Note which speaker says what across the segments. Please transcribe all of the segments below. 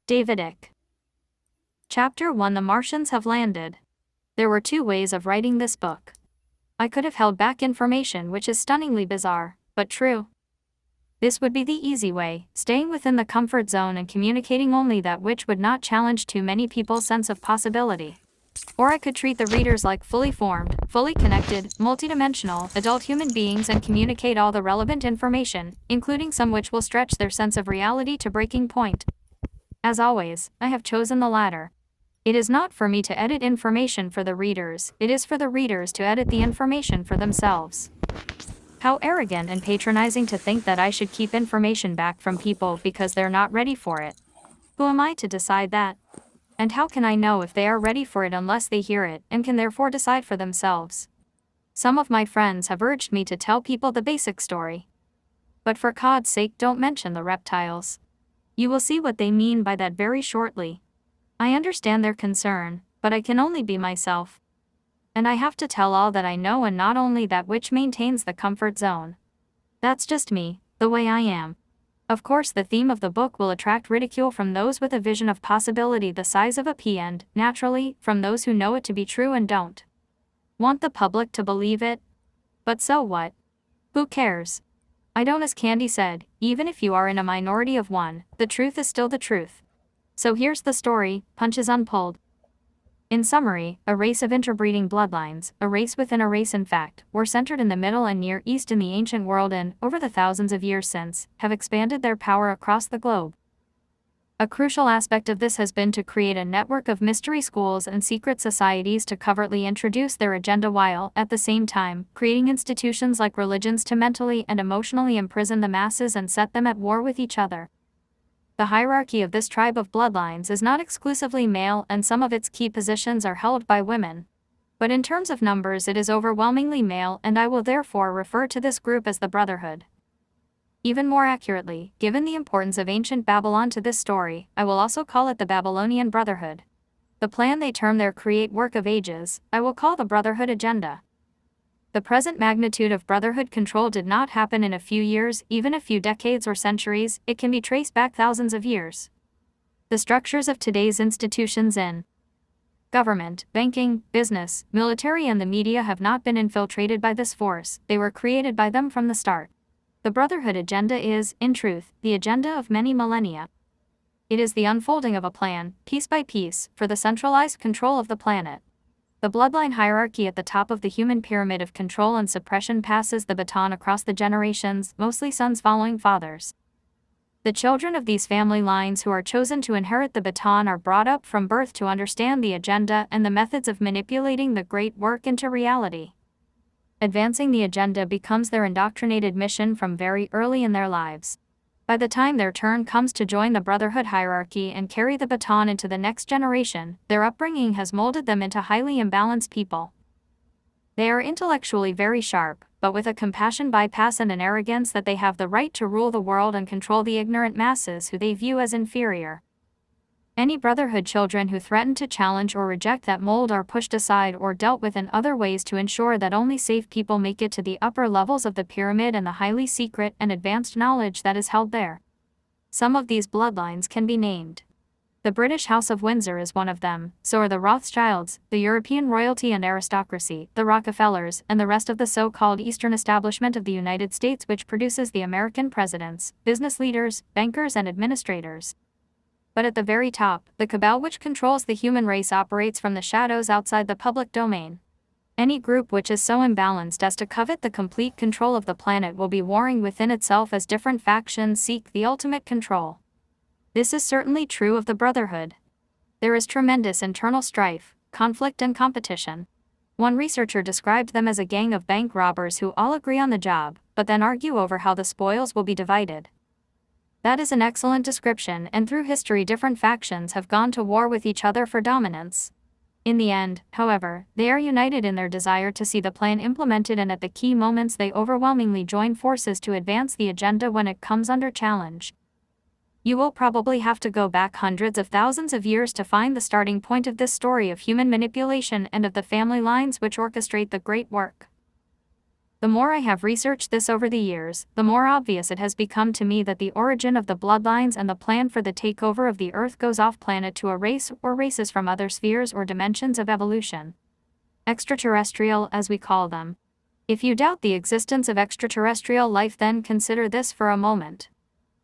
Speaker 1: David Icke. Chapter 1: The Martians have landed. There were two ways of writing this book. I could have held back information which is stunningly bizarre, but true. This would be the easy way, staying within the comfort zone and communicating only that which would not challenge too many people's sense of possibility. Or I could treat the readers like fully formed, fully connected, multidimensional, adult human beings and communicate all the relevant information, including some which will stretch their sense of reality to breaking point. As always, I have chosen the latter. It is not for me to edit information for the readers, it is for the readers to edit the information for themselves. How arrogant and patronizing to think that I should keep information back from people because they're not ready for it. Who am I to decide that? And how can I know if they are ready for it unless they hear it, and can therefore decide for themselves? Some of my friends have urged me to tell people the basic story. But for God's sake, don't mention the reptiles. You will see what they mean by that very shortly. I understand their concern, but I can only be myself. And I have to tell all that I know and not only that which maintains the comfort zone. That's just me, the way I am. Of course, the theme of the book will attract ridicule from those with a vision of possibility the size of a pea and, naturally, from those who know it to be true and don't want the public to believe it. But so what? Who cares? I don't, as Candy said, even if you are in a minority of one, the truth is still the truth. So here's the story, punches unpulled. In summary, a race of interbreeding bloodlines, a race within a race in fact, were centered in the Middle and Near East in the ancient world and, over the thousands of years since, have expanded their power across the globe. A crucial aspect of this has been to create a network of mystery schools and secret societies to covertly introduce their agenda while, at the same time, creating institutions like religions to mentally and emotionally imprison the masses and set them at war with each other. The hierarchy of this tribe of bloodlines is not exclusively male and some of its key positions are held by women. But in terms of numbers it is overwhelmingly male and I will therefore refer to this group as the Brotherhood. Even more accurately, given the importance of ancient Babylon to this story, I will also call it the Babylonian Brotherhood. The plan they term their create work of ages, I will call the Brotherhood Agenda. The present magnitude of Brotherhood control did not happen in a few years, even a few decades or centuries, it can be traced back thousands of years. The structures of today's institutions in government, banking, business, military and the media have not been infiltrated by this force, they were created by them from the start. The Brotherhood Agenda is, in truth, the agenda of many millennia. It is the unfolding of a plan, piece by piece, for the centralized control of the planet. The bloodline hierarchy at the top of the human pyramid of control and suppression passes the baton across the generations, mostly sons following fathers. The children of these family lines who are chosen to inherit the baton are brought up from birth to understand the agenda and the methods of manipulating the great work into reality. Advancing the agenda becomes their indoctrinated mission from very early in their lives. By the time their turn comes to join the Brotherhood hierarchy and carry the baton into the next generation, their upbringing has molded them into highly imbalanced people. They are intellectually very sharp, but with a compassion bypass and an arrogance that they have the right to rule the world and control the ignorant masses who they view as inferior. Any Brotherhood children who threaten to challenge or reject that mold are pushed aside or dealt with in other ways to ensure that only safe people make it to the upper levels of the pyramid and the highly secret and advanced knowledge that is held there. Some of these bloodlines can be named. The British House of Windsor is one of them, so are the Rothschilds, the European royalty and aristocracy, the Rockefellers, and the rest of the so-called Eastern establishment of the United States which produces the American presidents, business leaders, bankers and administrators. But at the very top, the cabal which controls the human race operates from the shadows outside the public domain. Any group which is so imbalanced as to covet the complete control of the planet will be warring within itself as different factions seek the ultimate control. This is certainly true of the Brotherhood. There is tremendous internal strife, conflict and competition. One researcher described them as a gang of bank robbers who all agree on the job, but then argue over how the spoils will be divided. That is an excellent description, and through history different factions have gone to war with each other for dominance. In the end, however, they are united in their desire to see the plan implemented and at the key moments they overwhelmingly join forces to advance the agenda when it comes under challenge. You will probably have to go back hundreds of thousands of years to find the starting point of this story of human manipulation and of the family lines which orchestrate the great work. The more I have researched this over the years, the more obvious it has become to me that the origin of the bloodlines and the plan for the takeover of the Earth goes off-planet to a race or races from other spheres or dimensions of evolution. Extraterrestrial, as we call them. If you doubt the existence of extraterrestrial life, then consider this for a moment.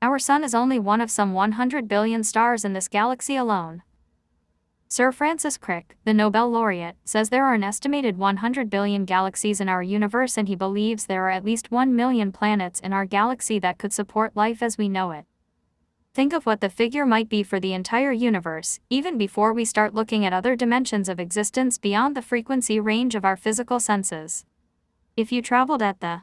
Speaker 1: Our Sun is only one of some 100 billion stars in this galaxy alone. Sir Francis Crick, the Nobel laureate, says there are an estimated 100 billion galaxies in our universe, and he believes there are at least 1 million planets in our galaxy that could support life as we know it. Think of what the figure might be for the entire universe, even before we start looking at other dimensions of existence beyond the frequency range of our physical senses. If you traveled at the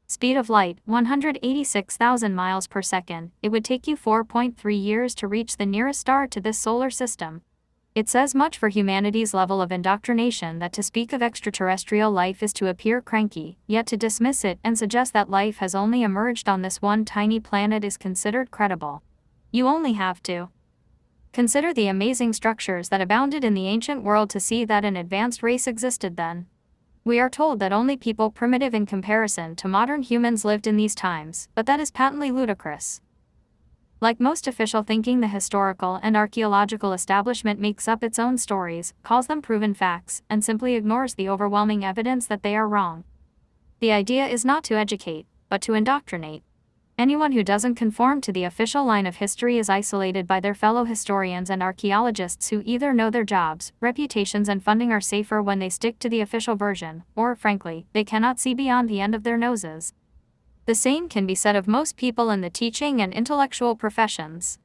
Speaker 1: speed of light, 186,000 miles per second, it would take you 4.3 years to reach the nearest star to this solar system. It says much for humanity's level of indoctrination that to speak of extraterrestrial life is to appear cranky, yet to dismiss it and suggest that life has only emerged on this one tiny planet is considered credible. You only have to consider the amazing structures that abounded in the ancient world to see that an advanced race existed then. We are told that only people primitive in comparison to modern humans lived in these times, but that is patently ludicrous. Like most official thinking, the historical and archaeological establishment makes up its own stories, calls them proven facts, and simply ignores the overwhelming evidence that they are wrong. The idea is not to educate, but to indoctrinate. Anyone who doesn't conform to the official line of history is isolated by their fellow historians and archaeologists who either know their jobs, reputations and funding are safer when they stick to the official version, or, frankly, they cannot see beyond the end of their noses. The same can be said of most people in the teaching and intellectual professions.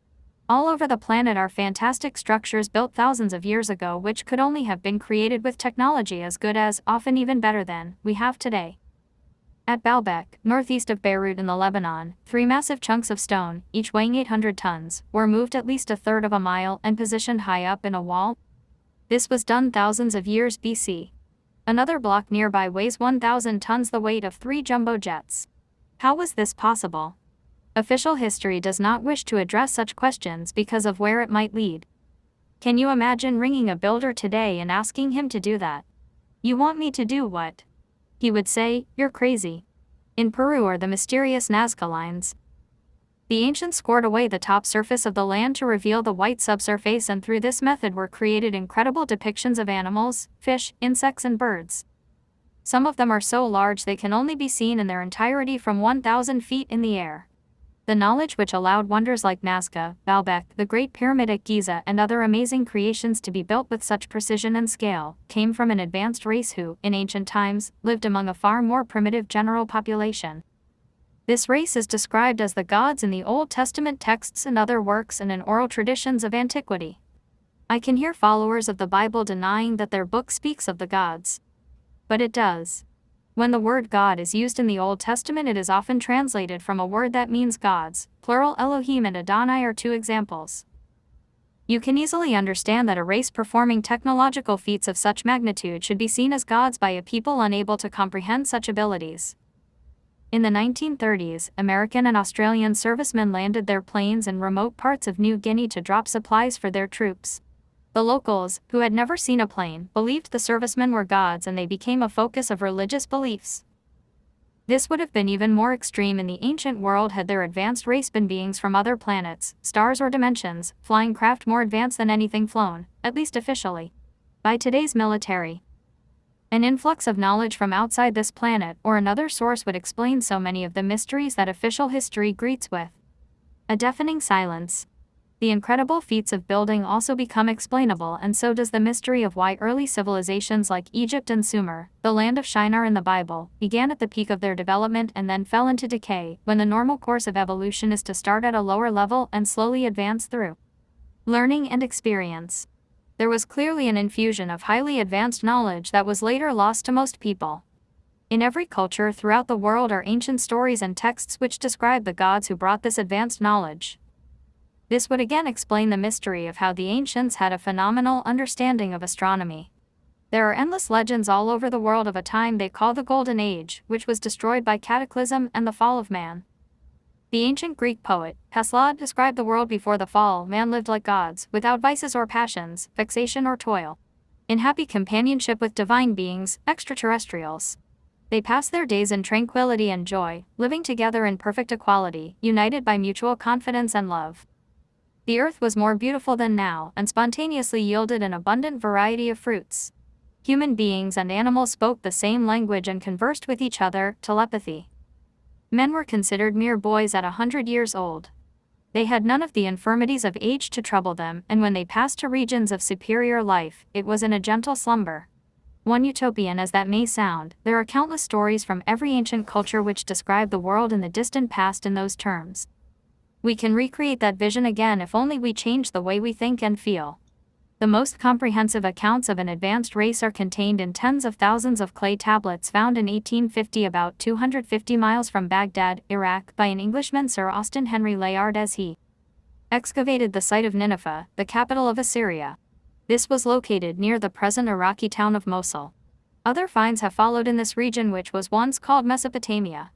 Speaker 1: All over the planet are fantastic structures built thousands of years ago which could only have been created with technology as good as, often even better than, we have today. At Baalbek, northeast of Beirut in the Lebanon, 3 massive chunks of stone, each weighing 800 tons, were moved at least a third of a mile and positioned high up in a wall. This was done thousands of years BC. Another block nearby weighs 1,000 tons, the weight of 3 jumbo jets. How was this possible? Official history does not wish to address such questions because of where it might lead. Can you imagine ringing a builder today and asking him to do that? You want me to do what? He would say, you're crazy. In Peru are the mysterious Nazca lines. The ancients scored away the top surface of the land to reveal the white subsurface, and through this method were created incredible depictions of animals, fish, insects and birds. Some of them are so large they can only be seen in their entirety from 1,000 feet in the air. The knowledge which allowed wonders like Nazca, Baalbek, the Great Pyramid at Giza and other amazing creations to be built with such precision and scale, came from an advanced race who, in ancient times, lived among a far more primitive general population. This race is described as the gods in the Old Testament texts and other works and in oral traditions of antiquity. I can hear followers of the Bible denying that their book speaks of the gods. But it does. When the word God is used in the Old Testament, it is often translated from a word that means gods, plural. Elohim and Adonai are 2 examples. You can easily understand that a race performing technological feats of such magnitude should be seen as gods by a people unable to comprehend such abilities. In the 1930s, American and Australian servicemen landed their planes in remote parts of New Guinea to drop supplies for their troops. The locals, who had never seen a plane, believed the servicemen were gods, and they became a focus of religious beliefs. This would have been even more extreme in the ancient world had their advanced race been beings from other planets, stars or dimensions, flying craft more advanced than anything flown, at least officially, by today's military. An influx of knowledge from outside this planet or another source would explain so many of the mysteries that official history greets with a deafening silence. The incredible feats of building also become explainable, and so does the mystery of why early civilizations like Egypt and Sumer, the land of Shinar in the Bible, began at the peak of their development and then fell into decay, when the normal course of evolution is to start at a lower level and slowly advance through learning and experience. There was clearly an infusion of highly advanced knowledge that was later lost to most people. In every culture throughout the world are ancient stories and texts which describe the gods who brought this advanced knowledge. This would again explain the mystery of how the ancients had a phenomenal understanding of astronomy. There are endless legends all over the world of a time they call the Golden Age, which was destroyed by cataclysm and the fall of man. The ancient Greek poet, Hesiod, described the world before the fall. Man lived like gods, without vices or passions, vexation or toil, in happy companionship with divine beings, extraterrestrials. They passed their days in tranquility and joy, living together in perfect equality, united by mutual confidence and love. The earth was more beautiful than now, and spontaneously yielded an abundant variety of fruits. Human beings and animals spoke the same language and conversed with each other, telepathy. Men were considered mere boys at 100 years old. They had none of the infirmities of age to trouble them, and when they passed to regions of superior life, it was in a gentle slumber. One utopian as that may sound, there are countless stories from every ancient culture which describe the world in the distant past in those terms. We can recreate that vision again if only we change the way we think and feel. The most comprehensive accounts of an advanced race are contained in tens of thousands of clay tablets found in 1850 about 250 miles from Baghdad, Iraq, by an Englishman, Sir Austen Henry Layard, as he excavated the site of Nineveh, the capital of Assyria. This was located near the present Iraqi town of Mosul. Other finds have followed in this region, which was once called Mesopotamia.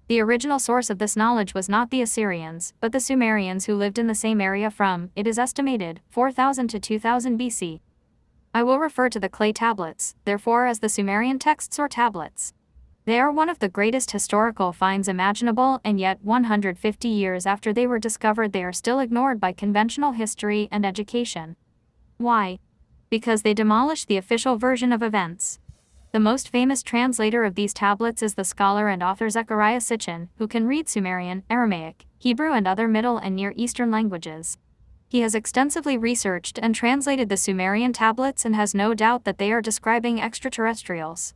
Speaker 1: The original source of this knowledge was not the Assyrians, but the Sumerians who lived in the same area from, it is estimated, 4000 to 2000 BC. I will refer to the clay tablets, therefore, as the Sumerian texts or tablets. They are one of the greatest historical finds imaginable, and yet 150 years after they were discovered they are still ignored by conventional history and education. Why? Because they demolish the official version of events. The most famous translator of these tablets is the scholar and author Zechariah Sitchin, who can read Sumerian, Aramaic, Hebrew and other Middle and Near Eastern languages. He has extensively researched and translated the Sumerian tablets and has no doubt that they are describing extraterrestrials.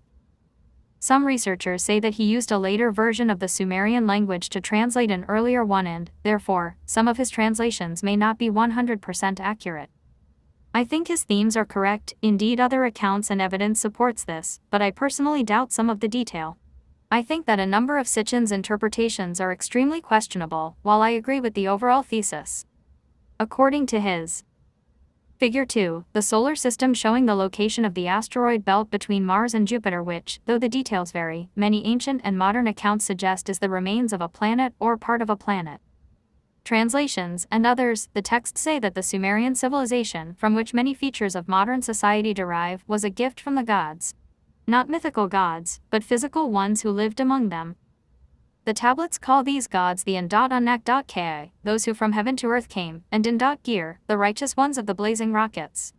Speaker 1: Some researchers say that he used a later version of the Sumerian language to translate an earlier one and, therefore, some of his translations may not be 100% accurate. I think his themes are correct, indeed other accounts and evidence supports this, but I personally doubt some of the detail. I think that a number of Sitchin's interpretations are extremely questionable, while I agree with the overall thesis. According to his Figure 2, the solar system showing the location of the asteroid belt between Mars and Jupiter, which, though the details vary, many ancient and modern accounts suggest is the remains of a planet or part of a planet. Translations, and others, the texts say that the Sumerian civilization, from which many features of modern society derive, was a gift from the gods. Not mythical gods, but physical ones who lived among them. The tablets call these gods the N.Anak.Ki, those who from heaven to earth came, and N.Gir, the righteous ones of the blazing rockets.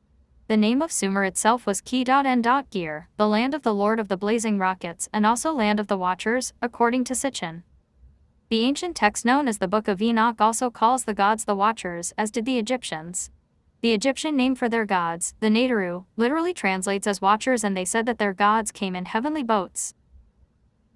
Speaker 1: The name of Sumer itself was Ki.N.Gir, the land of the Lord of the blazing rockets, and also land of the Watchers, according to Sitchin. The ancient text known as the Book of Enoch also calls the gods the Watchers, as did the Egyptians. The Egyptian name for their gods, the Nataru, literally translates as watchers, and they said that their gods came in heavenly boats.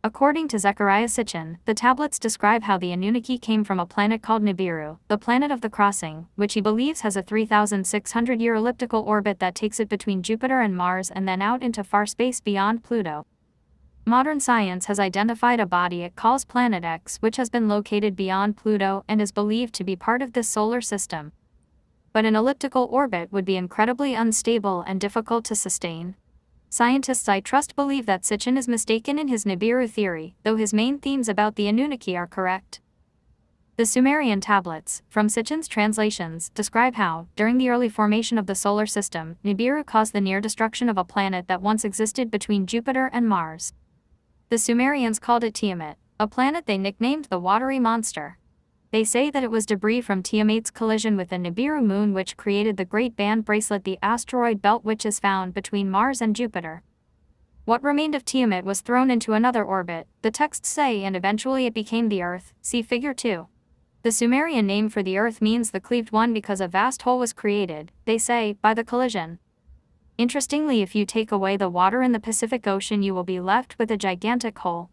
Speaker 1: According to Zechariah Sitchin, the tablets describe how the Anunnaki came from a planet called Nibiru, the planet of the crossing, which he believes has a 3,600-year elliptical orbit that takes it between Jupiter and Mars and then out into far space beyond Pluto. Modern science has identified a body it calls Planet X, which has been located beyond Pluto and is believed to be part of this solar system. But an elliptical orbit would be incredibly unstable and difficult to sustain. Scientists I trust believe that Sitchin is mistaken in his Nibiru theory, though his main themes about the Anunnaki are correct. The Sumerian tablets, from Sitchin's translations, describe how, during the early formation of the solar system, Nibiru caused the near destruction of a planet that once existed between Jupiter and Mars. The Sumerians called it Tiamat, a planet they nicknamed the Watery Monster. They say that it was debris from Tiamat's collision with the Nibiru moon which created the Great Band Bracelet, the asteroid belt which is found between Mars and Jupiter. What remained of Tiamat was thrown into another orbit, the texts say, and eventually it became the Earth, see Figure 2. The Sumerian name for the Earth means the cleaved one because a vast hole was created, they say, by the collision. Interestingly, if you take away the water in the Pacific Ocean, you will be left with a gigantic hole.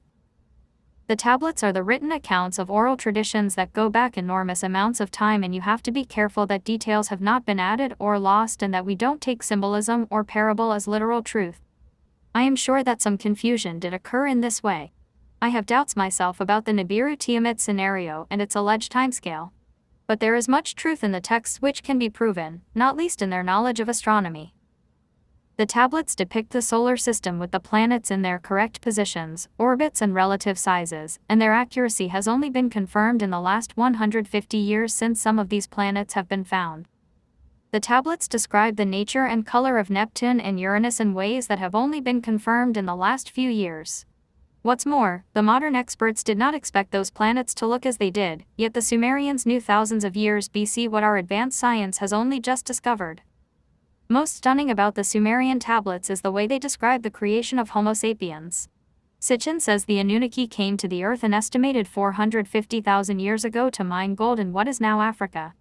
Speaker 1: The tablets are the written accounts of oral traditions that go back enormous amounts of time, and you have to be careful that details have not been added or lost and that we don't take symbolism or parable as literal truth. I am sure that some confusion did occur in this way. I have doubts myself about the Nibiru-Tiamat scenario and its alleged timescale. But there is much truth in the texts which can be proven, not least in their knowledge of astronomy. The tablets depict the solar system with the planets in their correct positions, orbits and relative sizes, and their accuracy has only been confirmed in the last 150 years since some of these planets have been found. The tablets describe the nature and color of Neptune and Uranus in ways that have only been confirmed in the last few years. What's more, the modern experts did not expect those planets to look as they did, yet the Sumerians knew thousands of years BC what our advanced science has only just discovered. Most stunning about the Sumerian tablets is the way they describe the creation of Homo sapiens. Sitchin says the Anunnaki came to the Earth an estimated 450,000 years ago to mine gold in what is now Africa.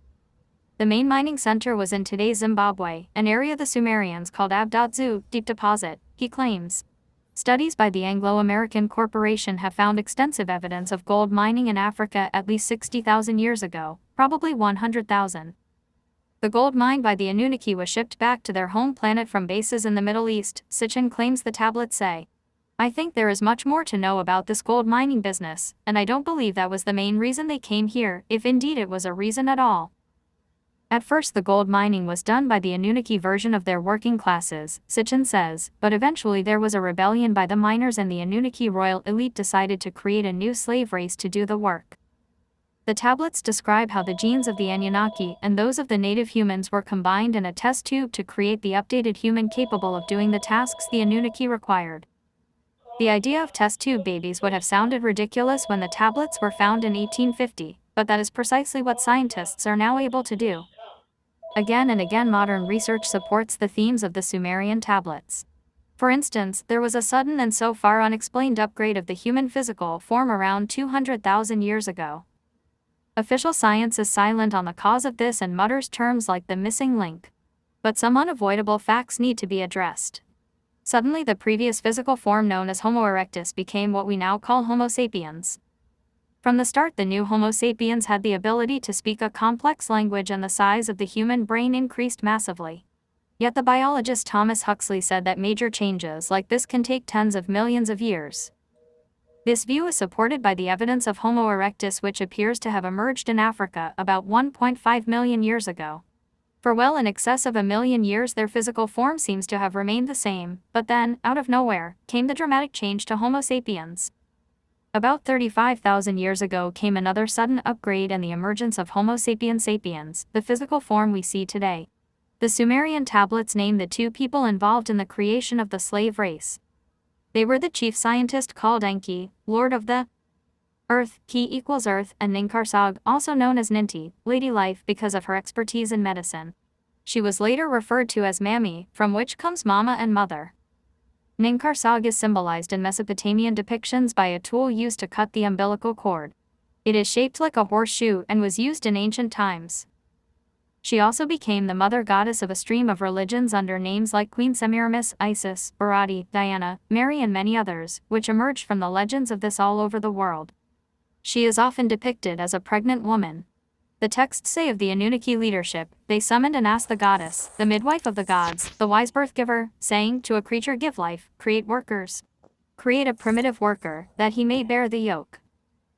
Speaker 1: The main mining center was in today's Zimbabwe, an area the Sumerians called Abdotzu, deep deposit, he claims. Studies by the Anglo-American Corporation have found extensive evidence of gold mining in Africa at least 60,000 years ago, probably 100,000. The gold mined by the Anunnaki was shipped back to their home planet from bases in the Middle East, Sitchin claims the tablets say. I think there is much more to know about this gold mining business, and I don't believe that was the main reason they came here, if indeed it was a reason at all. At first the gold mining was done by the Anunnaki version of their working classes, Sitchin says, but eventually there was a rebellion by the miners and the Anunnaki royal elite decided to create a new slave race to do the work. The tablets describe how the genes of the Anunnaki and those of the native humans were combined in a test tube to create the updated human capable of doing the tasks the Anunnaki required. The idea of test tube babies would have sounded ridiculous when the tablets were found in 1850, but that is precisely what scientists are now able to do. Again and again modern research supports the themes of the Sumerian tablets. For instance, there was a sudden and so far unexplained upgrade of the human physical form around 200,000 years ago. Official science is silent on the cause of this and mutters terms like the missing link. But some unavoidable facts need to be addressed. Suddenly the previous physical form known as Homo erectus became what we now call Homo sapiens. From the start the new Homo sapiens had the ability to speak a complex language and the size of the human brain increased massively. Yet the biologist Thomas Huxley said that major changes like this can take tens of millions of years. This view is supported by the evidence of Homo erectus which appears to have emerged in Africa about 1.5 million years ago. For well in excess of 1 million years their physical form seems to have remained the same, but then, out of nowhere, came the dramatic change to Homo sapiens. About 35,000 years ago came another sudden upgrade and the emergence of Homo sapiens sapiens, the physical form we see today. The Sumerian tablets name the two people involved in the creation of the slave race. They were the chief scientist called Enki, lord of the earth, Ki equals earth, and Ninkarsag, also known as Ninti, Lady Life because of her expertise in medicine. She was later referred to as Mami, from which comes mama and mother. Ninkarsag is symbolized in Mesopotamian depictions by a tool used to cut the umbilical cord. It is shaped like a horseshoe and was used in ancient times. She also became the mother goddess of a stream of religions under names like Queen Semiramis, Isis, Barati, Diana, Mary and many others, which emerged from the legends of this all over the world. She is often depicted as a pregnant woman. The texts say of the Anunnaki leadership, they summoned and asked the goddess, the midwife of the gods, the wise birth giver, saying, to a creature give life, create workers. Create a primitive worker, that he may bear the yoke.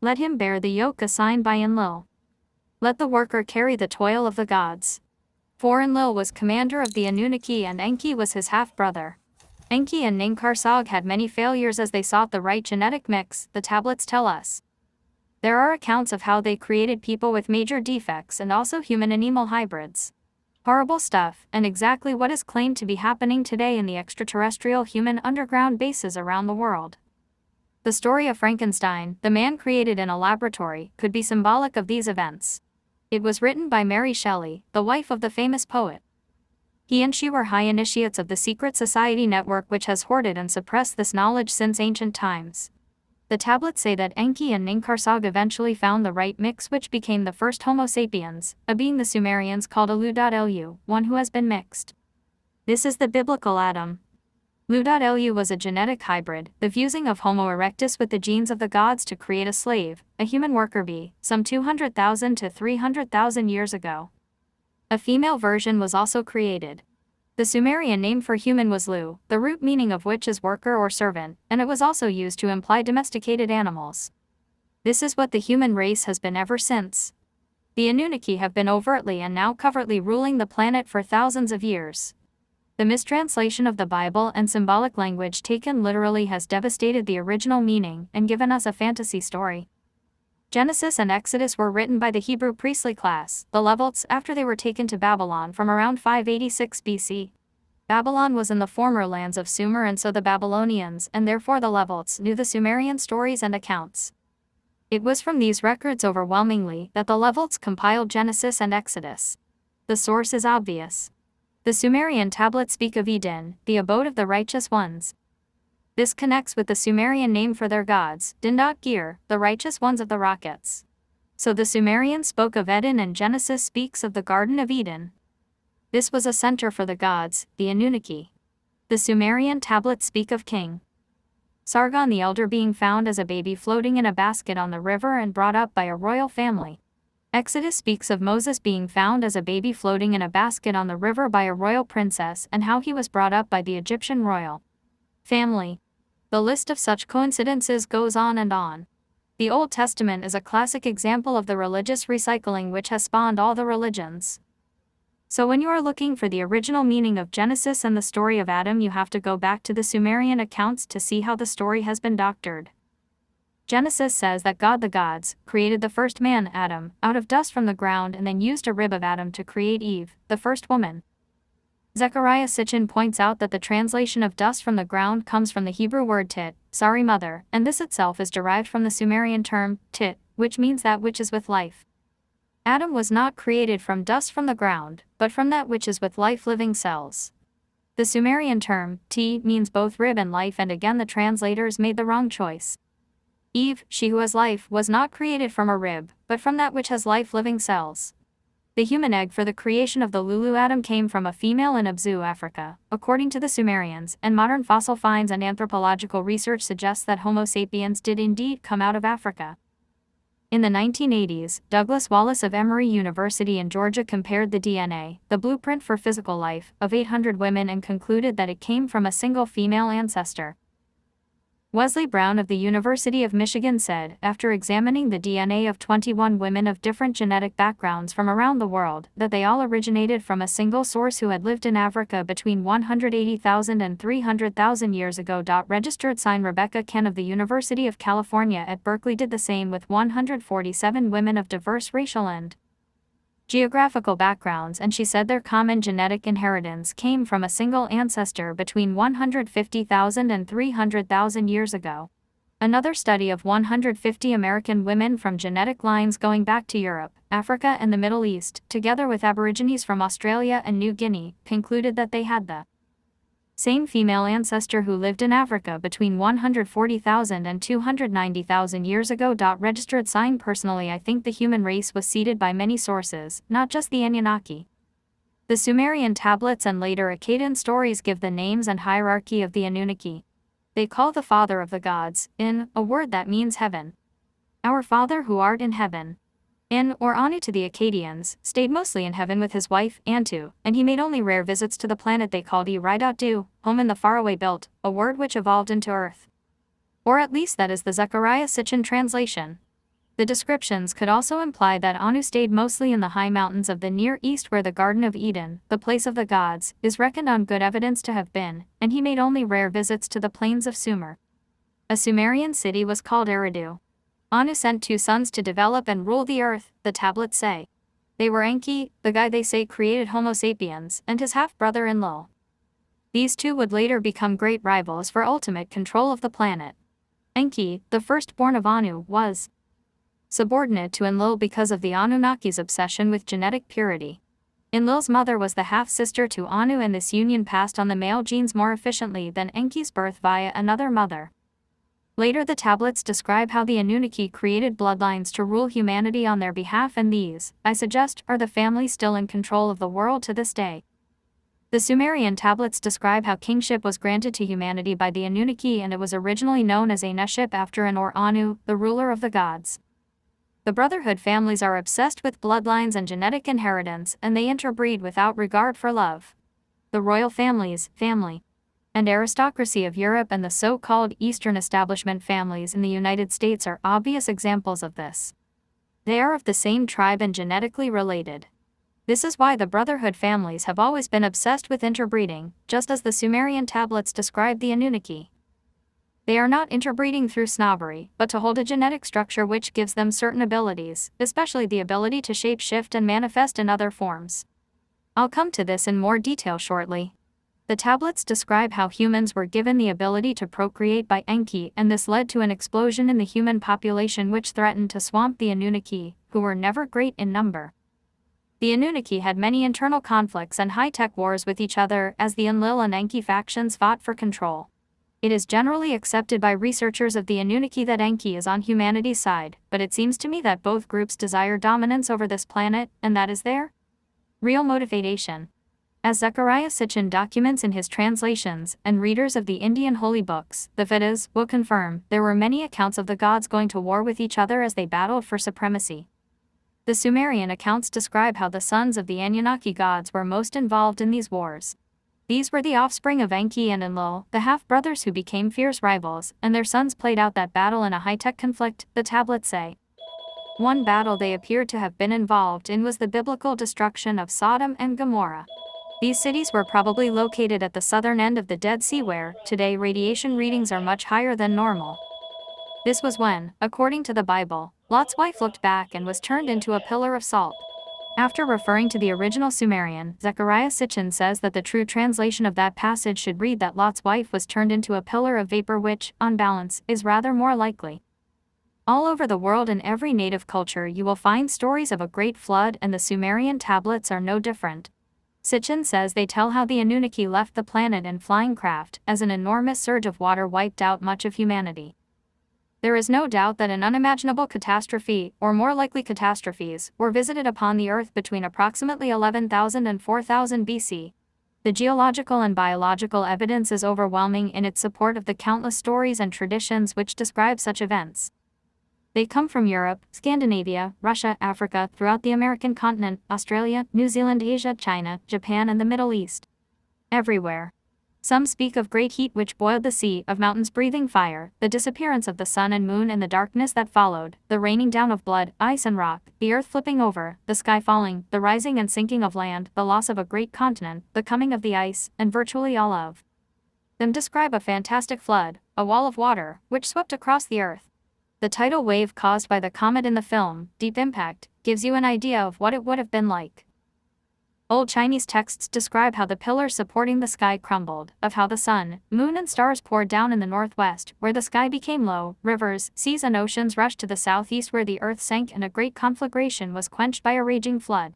Speaker 1: Let him bear the yoke assigned by Enlil. Let the worker carry the toil of the gods. For Enlil was commander of the Anunnaki and Enki was his half-brother. Enki and Ninkarsag had many failures as they sought the right genetic mix, the tablets tell us. There are accounts of how they created people with major defects and also human animal hybrids. Horrible stuff, and exactly what is claimed to be happening today in the extraterrestrial human underground bases around the world. The story of Frankenstein, the man created in a laboratory, could be symbolic of these events. It was written by Mary Shelley, the wife of the famous poet. He and she were high initiates of the secret society network which has hoarded and suppressed this knowledge since ancient times. The tablets say that Enki and Ninkarsag eventually found the right mix which became the first Homo sapiens, a being the Sumerians called a Lu.Lu, one who has been mixed. This is the biblical Adam. Lu.Lu was a genetic hybrid, the fusing of Homo erectus with the genes of the gods to create a slave, a human worker bee, some 200,000 to 300,000 years ago. A female version was also created. The Sumerian name for human was Lu, the root meaning of which is worker or servant, and it was also used to imply domesticated animals. This is what the human race has been ever since. The Anunnaki have been overtly and now covertly ruling the planet for thousands of years. The mistranslation of the Bible and symbolic language taken literally has devastated the original meaning and given us a fantasy story. Genesis and Exodus were written by the Hebrew priestly class, the Levites, after they were taken to Babylon from around 586 BC. Babylon was in the former lands of Sumer, and so the Babylonians, and therefore the Levalts, knew the Sumerian stories and accounts. It was from these records overwhelmingly that the Levalts compiled Genesis and Exodus. The source is obvious. The Sumerian tablets speak of Eden, the abode of the righteous ones. This connects with the Sumerian name for their gods, Dindot-Gir, the righteous ones of the rockets. So the Sumerians spoke of Eden, and Genesis speaks of the Garden of Eden. This was a center for the gods, the Anunnaki. The Sumerian tablets speak of King Sargon the Elder being found as a baby floating in a basket on the river and brought up by a royal family. Exodus speaks of Moses being found as a baby floating in a basket on the river by a royal princess, and how he was brought up by the Egyptian royal family. The list of such coincidences goes on and on. The Old Testament is a classic example of the religious recycling which has spawned all the religions. So when you are looking for the original meaning of Genesis and the story of Adam, you have to go back to the Sumerian accounts to see how the story has been doctored. Genesis says that God the gods created the first man, Adam, out of dust from the ground, and then used a rib of Adam to create Eve, the first woman. Zechariah Sitchin points out that the translation of dust from the ground comes from the Hebrew word tit, sorry mother, and this itself is derived from the Sumerian term, tit, which means that which is with life. Adam was not created from dust from the ground, but from that which is with life-living cells. The Sumerian term, ti, means both rib and life, and again the translators made the wrong choice. Eve, she who has life, was not created from a rib, but from that which has life-living cells. The human egg for the creation of the Lulu Adam came from a female in Abzu, Africa, according to the Sumerians, and modern fossil finds and anthropological research suggests that Homo sapiens did indeed come out of Africa. In the 1980s, Douglas Wallace of Emory University in Georgia compared the DNA, the blueprint for physical life, of 800 women and concluded that it came from a single female ancestor. Wesley Brown of the University of Michigan said, after examining the DNA of 21 women of different genetic backgrounds from around the world, that they all originated from a single source who had lived in Africa between 180,000 and 300,000 years ago. Registered sign Rebecca Ken of the University of California at Berkeley did the same with 147 women of diverse racial and geographical backgrounds, and she said their common genetic inheritance came from a single ancestor between 150,000 and 300,000 years ago. Another study of 150 American women from genetic lines going back to Europe, Africa and the Middle East, together with Aborigines from Australia and New Guinea, concluded that they had the same female ancestor who lived in Africa between 140,000 and 290,000 years ago. Registered sign Personally, I think the human race was seeded by many sources, not just the Anunnaki. The Sumerian tablets and later Akkadian stories give the names and hierarchy of the Anunnaki. They call the Father of the gods, In, a word that means heaven. Our Father who art in heaven. In, or Anu to the Akkadians, stayed mostly in heaven with his wife, Antu, and he made only rare visits to the planet they called Iridat-Du, home in the faraway Belt, a word which evolved into Earth. Or at least that is the Zechariah Sitchin translation. The descriptions could also imply that Anu stayed mostly in the high mountains of the Near East where the Garden of Eden, the place of the gods, is reckoned on good evidence to have been, and he made only rare visits to the plains of Sumer. A Sumerian city was called Eridu. Anu sent 2 sons to develop and rule the earth, the tablets say. They were Enki, the guy they say created Homo sapiens, and his half-brother Enlil. These 2 would later become great rivals for ultimate control of the planet. Enki, the firstborn of Anu, was subordinate to Enlil because of the Anunnaki's obsession with genetic purity. Enlil's mother was the half-sister to Anu, and this union passed on the male genes more efficiently than Enki's birth via another mother. Later the tablets describe how the Anunnaki created bloodlines to rule humanity on their behalf, and these, I suggest, are the families still in control of the world to this day. The Sumerian tablets describe how kingship was granted to humanity by the Anunnaki, and it was originally known as Anuship after An or Anu, the ruler of the gods. The Brotherhood families are obsessed with bloodlines and genetic inheritance, and they interbreed without regard for love. The royal families, and aristocracy of Europe and the so-called Eastern establishment families in the United States are obvious examples of this. They are of the same tribe and genetically related. This is why the Brotherhood families have always been obsessed with interbreeding, just as the Sumerian tablets describe the Anunnaki. They are not interbreeding through snobbery, but to hold a genetic structure which gives them certain abilities, especially the ability to shape-shift and manifest in other forms. I'll come to this in more detail shortly. The tablets describe how humans were given the ability to procreate by Enki, and this led to an explosion in the human population which threatened to swamp the Anunnaki, who were never great in number. The Anunnaki had many internal conflicts and high-tech wars with each other as the Enlil and Enki factions fought for control. It is generally accepted by researchers of the Anunnaki that Enki is on humanity's side, but it seems to me that both groups desire dominance over this planet, and that is their real motivation. As Zechariah Sitchin documents in his translations, and readers of the Indian holy books, the Vedas, will confirm, there were many accounts of the gods going to war with each other as they battled for supremacy. The Sumerian accounts describe how the sons of the Anunnaki gods were most involved in these wars. These were the offspring of Enki and Enlil, the half-brothers who became fierce rivals, and their sons played out that battle in a high-tech conflict, the tablets say. One battle they appeared to have been involved in was the biblical destruction of Sodom and Gomorrah. These cities were probably located at the southern end of the Dead Sea where, today, radiation readings are much higher than normal. This was when, according to the Bible, Lot's wife looked back and was turned into a pillar of salt. After referring to the original Sumerian, Zechariah Sitchin says that the true translation of that passage should read that Lot's wife was turned into a pillar of vapor, which, on balance, is rather more likely. All over the world in every native culture you will find stories of a great flood, and the Sumerian tablets are no different. Sitchin says they tell how the Anunnaki left the planet in flying craft, as an enormous surge of water wiped out much of humanity. There is no doubt that an unimaginable catastrophe, or more likely catastrophes, were visited upon the Earth between approximately 11,000 and 4,000 BC. The geological and biological evidence is overwhelming in its support of the countless stories and traditions which describe such events. They come from Europe, Scandinavia, Russia, Africa, throughout the American continent, Australia, New Zealand, Asia, China, Japan, and the Middle East. Everywhere. Some speak of great heat which boiled the sea, of mountains breathing fire, the disappearance of the sun and moon and the darkness that followed, the raining down of blood, ice and rock, the earth flipping over, the sky falling, the rising and sinking of land, the loss of a great continent, the coming of the ice, and virtually all of them describe a fantastic flood, a wall of water, which swept across the earth. The tidal wave caused by the comet in the film, Deep Impact, gives you an idea of what it would have been like. Old Chinese texts describe how the pillars supporting the sky crumbled, of how the sun, moon and stars poured down in the northwest, where the sky became low, rivers, seas and oceans rushed to the southeast where the earth sank and a great conflagration was quenched by a raging flood.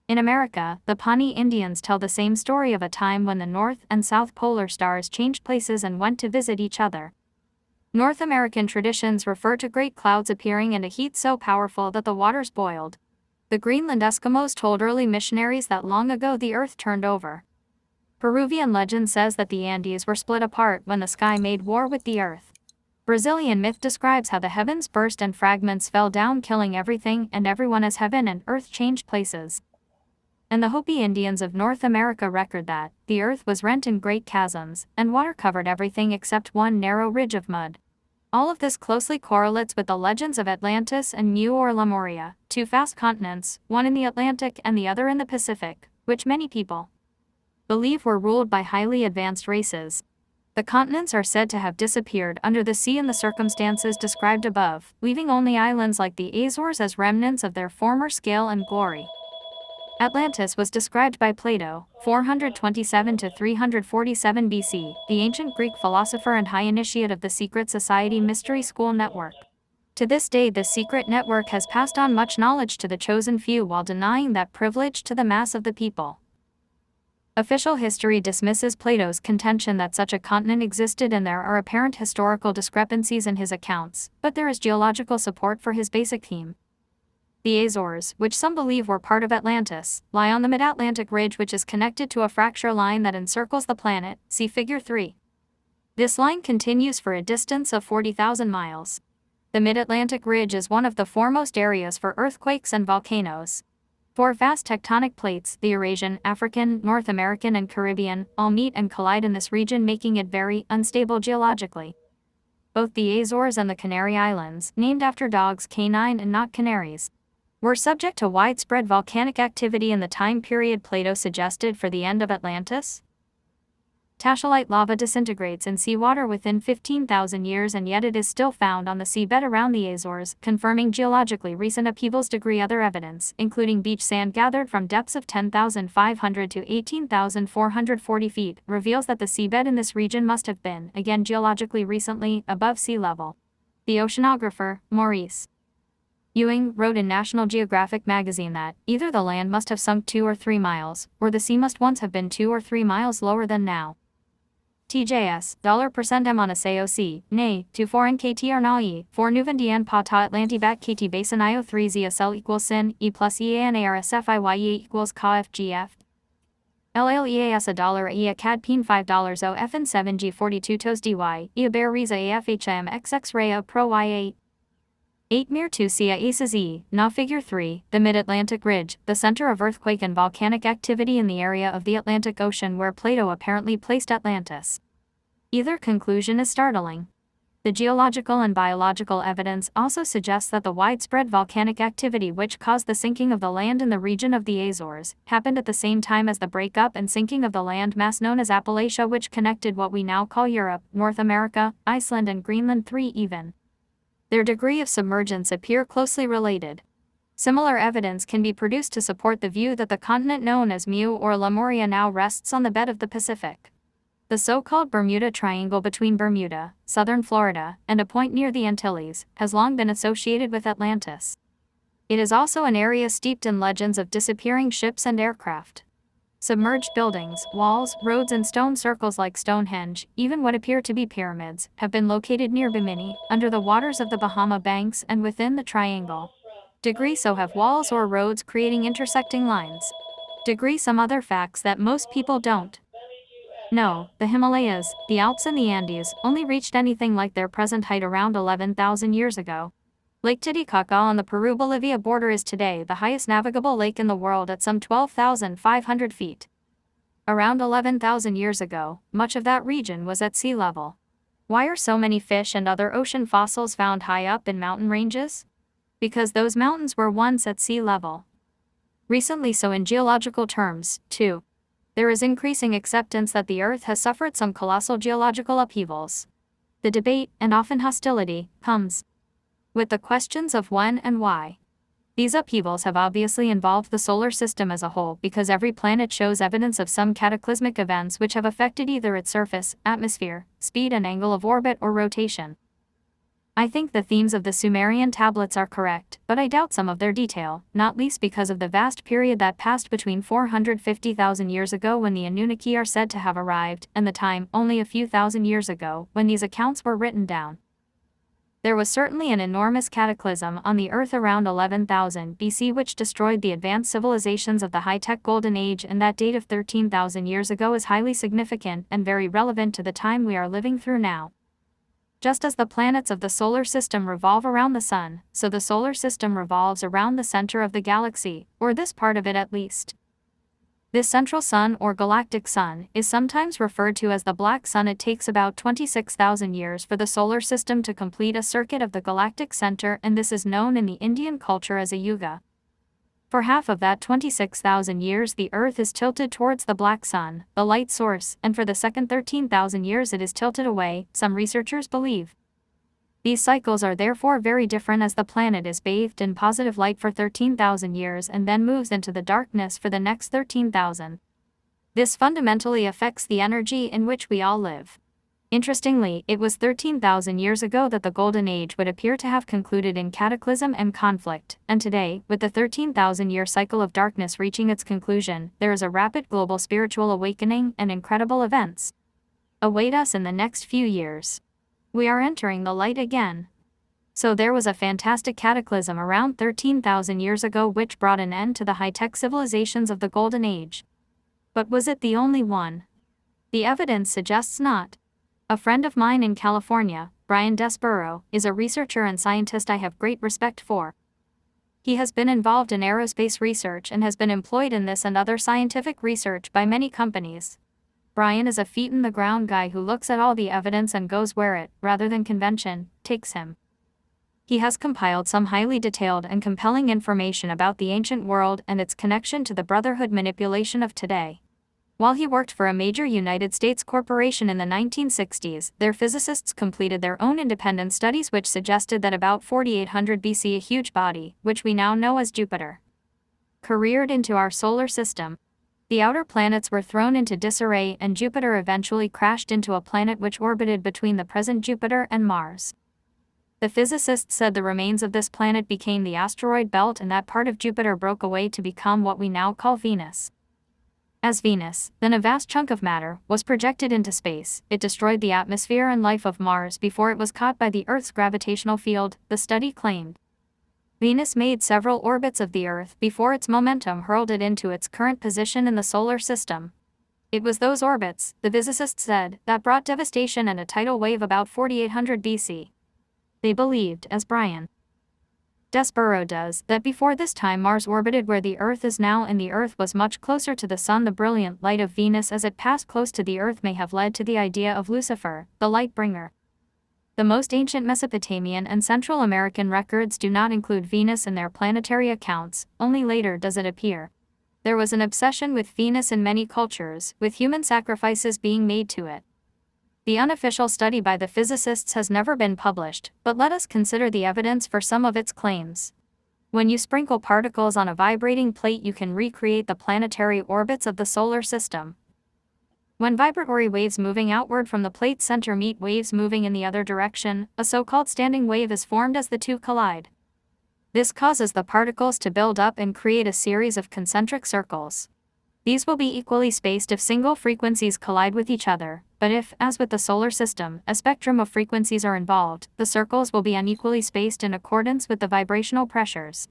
Speaker 1: In America, the Pawnee Indians tell the same story of a time when the north and south polar stars changed places and went to visit each other. North American traditions refer to great clouds appearing and a heat so powerful that the waters boiled. The Greenland Eskimos told early missionaries that long ago the earth turned over. Peruvian legend says that the Andes were split apart when the sky made war with the earth. Brazilian myth describes how the heavens burst and fragments fell down, killing everything and everyone as heaven and earth changed places. And the Hopi Indians of North America record that the earth was rent in great chasms, and water covered everything except one narrow ridge of mud. All of this closely correlates with the legends of Atlantis and Mu or Lemuria, two vast continents, one in the Atlantic and the other in the Pacific, which many people believe were ruled by highly advanced races. The continents are said to have disappeared under the sea in the circumstances described above, leaving only islands like the Azores as remnants of their former scale and glory. Atlantis was described by Plato, 427 to 347 BC, the ancient Greek philosopher and high initiate of the secret society Mystery School Network. To this day, the secret network has passed on much knowledge to the chosen few while denying that privilege to the mass of the people. Official history dismisses Plato's contention that such a continent existed and there are apparent historical discrepancies in his accounts, but there is geological support for his basic theme. The Azores, which some believe were part of Atlantis, lie on the mid-Atlantic ridge which is connected to a fracture line that encircles the planet, see Figure 3. This line continues for a distance of 40,000 miles. The mid-Atlantic ridge is one of the foremost areas for earthquakes and volcanoes. Four vast tectonic plates, the Eurasian, African, North American and Caribbean, all meet and collide in this region, making it very unstable geologically. Both the Azores and the Canary Islands, named after dogs canine and not canaries, were subject to widespread volcanic activity in the time period Plato suggested for the end of Atlantis. Tashelite lava disintegrates in seawater within 15,000 years, and yet it is still found on the seabed around the Azores, confirming geologically recent upheavals. Other evidence, including beach sand gathered from depths of 10,500 to 18,440 feet, reveals that the seabed in this region must have been, again geologically recently, above sea level. The oceanographer, Maurice Ewing, wrote in National Geographic magazine that either the land must have sunk 2 or 3 miles, or the sea must once have been 2 or 3 miles lower than now. TJS, $% on a SAOC, nay, to foreign KT Arnai, for Nuvendian Pata Atlanti Bat KT Basin IO 3 ZSL equals sin, E plus EANARSFIYE equals KFGF. LLEAS $1 EA CAD PIN $5 O FN 7G 42 TOS DY, EA Bear Riza AFHM XX Raya Pro Y8. 8 Mir 2 Cia Aces E, Na Figure 3, the Mid-Atlantic Ridge, the center of earthquake and volcanic activity in the area of the Atlantic Ocean where Plato apparently placed Atlantis. Either conclusion is startling. The geological and biological evidence also suggests that the widespread volcanic activity which caused the sinking of the land in the region of the Azores happened at the same time as the breakup and sinking of the land mass known as Appalachia, which connected what we now call Europe, North America, Iceland and Greenland. 3 Even their degree of submergence appear closely related. Similar evidence can be produced to support the view that the continent known as Mu or Lemuria now rests on the bed of the Pacific. The so-called Bermuda Triangle between Bermuda, southern Florida, and a point near the Antilles has long been associated with Atlantis. It is also an area steeped in legends of disappearing ships and aircraft. Submerged buildings, walls, roads and stone circles like Stonehenge, even what appear to be pyramids, have been located near Bimini, under the waters of the Bahama Banks and within the triangle. So have walls or roads creating intersecting lines. Some other facts that most people don't know. The Himalayas, the Alps and the Andes only reached anything like their present height around 11,000 years ago. Lake Titicaca on the Peru-Bolivia border is today the highest navigable lake in the world at some 12,500 feet. Around 11,000 years ago, much of that region was at sea level. Why are so many fish and other ocean fossils found high up in mountain ranges? Because those mountains were once at sea level. Recently, so in geological terms, too. There is increasing acceptance that the Earth has suffered some colossal geological upheavals. The debate, and often hostility, comes with the questions of when and why. These upheavals have obviously involved the solar system as a whole because every planet shows evidence of some cataclysmic events which have affected either its surface, atmosphere, speed and angle of orbit or rotation. I think the themes of the Sumerian tablets are correct, but I doubt some of their detail, not least because of the vast period that passed between 450,000 years ago when the Anunnaki are said to have arrived, and the time, only a few thousand years ago, when these accounts were written down. There was certainly an enormous cataclysm on the Earth around 11,000 BC which destroyed the advanced civilizations of the high-tech Golden Age, and that date of 13,000 years ago is highly significant and very relevant to the time we are living through now. Just as the planets of the solar system revolve around the Sun, so the solar system revolves around the center of the galaxy, or this part of it at least. This central sun or galactic sun is sometimes referred to as the black sun. It takes about 26,000 years for the solar system to complete a circuit of the galactic center, and this is known in the Indian culture as a yuga. For half of that 26,000 years the Earth is tilted towards the black sun, the light source, and for the second 13,000 years it is tilted away, some researchers believe. These cycles are therefore very different as the planet is bathed in positive light for 13,000 years and then moves into the darkness for the next 13,000. This fundamentally affects the energy in which we all live. Interestingly, it was 13,000 years ago that the Golden Age would appear to have concluded in cataclysm and conflict, and today, with the 13,000-year cycle of darkness reaching its conclusion, there is a rapid global spiritual awakening and incredible events await us in the next few years. We are entering the light again. So there was a fantastic cataclysm around 13,000 years ago which brought an end to the high-tech civilizations of the Golden Age. But was it the only one? The evidence suggests not. A friend of mine in California, Brian Desborough, is a researcher and scientist I have great respect for. He has been involved in aerospace research and has been employed in this and other scientific research by many companies. Brian is a feet-in-the-ground guy who looks at all the evidence and goes where it, rather than convention, takes him. He has compiled some highly detailed and compelling information about the ancient world and its connection to the Brotherhood manipulation of today. While he worked for a major United States corporation in the 1960s, their physicists completed their own independent studies which suggested that about 4800 BC a huge body, which we now know as Jupiter, careered into our solar system. The outer planets were thrown into disarray and Jupiter eventually crashed into a planet which orbited between the present Jupiter and Mars. The physicists said the remains of this planet became the asteroid belt and that part of Jupiter broke away to become what we now call Venus. As Venus, then a vast chunk of matter, was projected into space, it destroyed the atmosphere and life of Mars before it was caught by the Earth's gravitational field, the study claimed. Venus made several orbits of the Earth before its momentum hurled it into its current position in the solar system. It was those orbits, the physicists said, that brought devastation and a tidal wave about 4800 BC. They believed, as Brian Desborough does, that before this time Mars orbited where the Earth is now and the Earth was much closer to the Sun. The brilliant light of Venus as it passed close to the Earth may have led to the idea of Lucifer, the light bringer. The most ancient Mesopotamian and Central American records do not include Venus in their planetary accounts, only later does it appear. There was an obsession with Venus in many cultures, with human sacrifices being made to it. The unofficial study by the physicists has never been published, but let us consider the evidence for some of its claims. When you sprinkle particles on a vibrating plate, you can recreate the planetary orbits of the solar system. When vibratory waves moving outward from the plate's center meet waves moving in the other direction, a so-called standing wave is formed as the two collide. This causes the particles to build up and create a series of concentric circles. These will be equally spaced if single frequencies collide with each other, but if, as with the solar system, a spectrum of frequencies are involved, the circles will be unequally spaced in accordance with the vibrational pressures.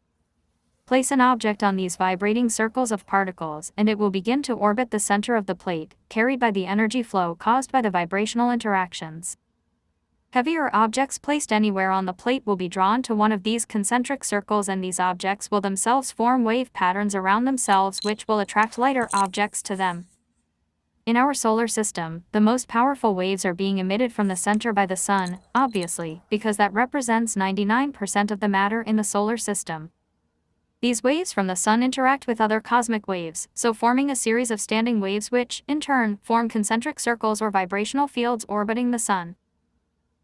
Speaker 1: Place an object on these vibrating circles of particles and it will begin to orbit the center of the plate, carried by the energy flow caused by the vibrational interactions. Heavier objects placed anywhere on the plate will be drawn to one of these concentric circles and these objects will themselves form wave patterns around themselves which will attract lighter objects to them. In our solar system, the most powerful waves are being emitted from the center by the Sun, obviously, because that represents 99% of the matter in the solar system. These waves from the Sun interact with other cosmic waves, so forming a series of standing waves which, in turn, form concentric circles or vibrational fields orbiting the Sun.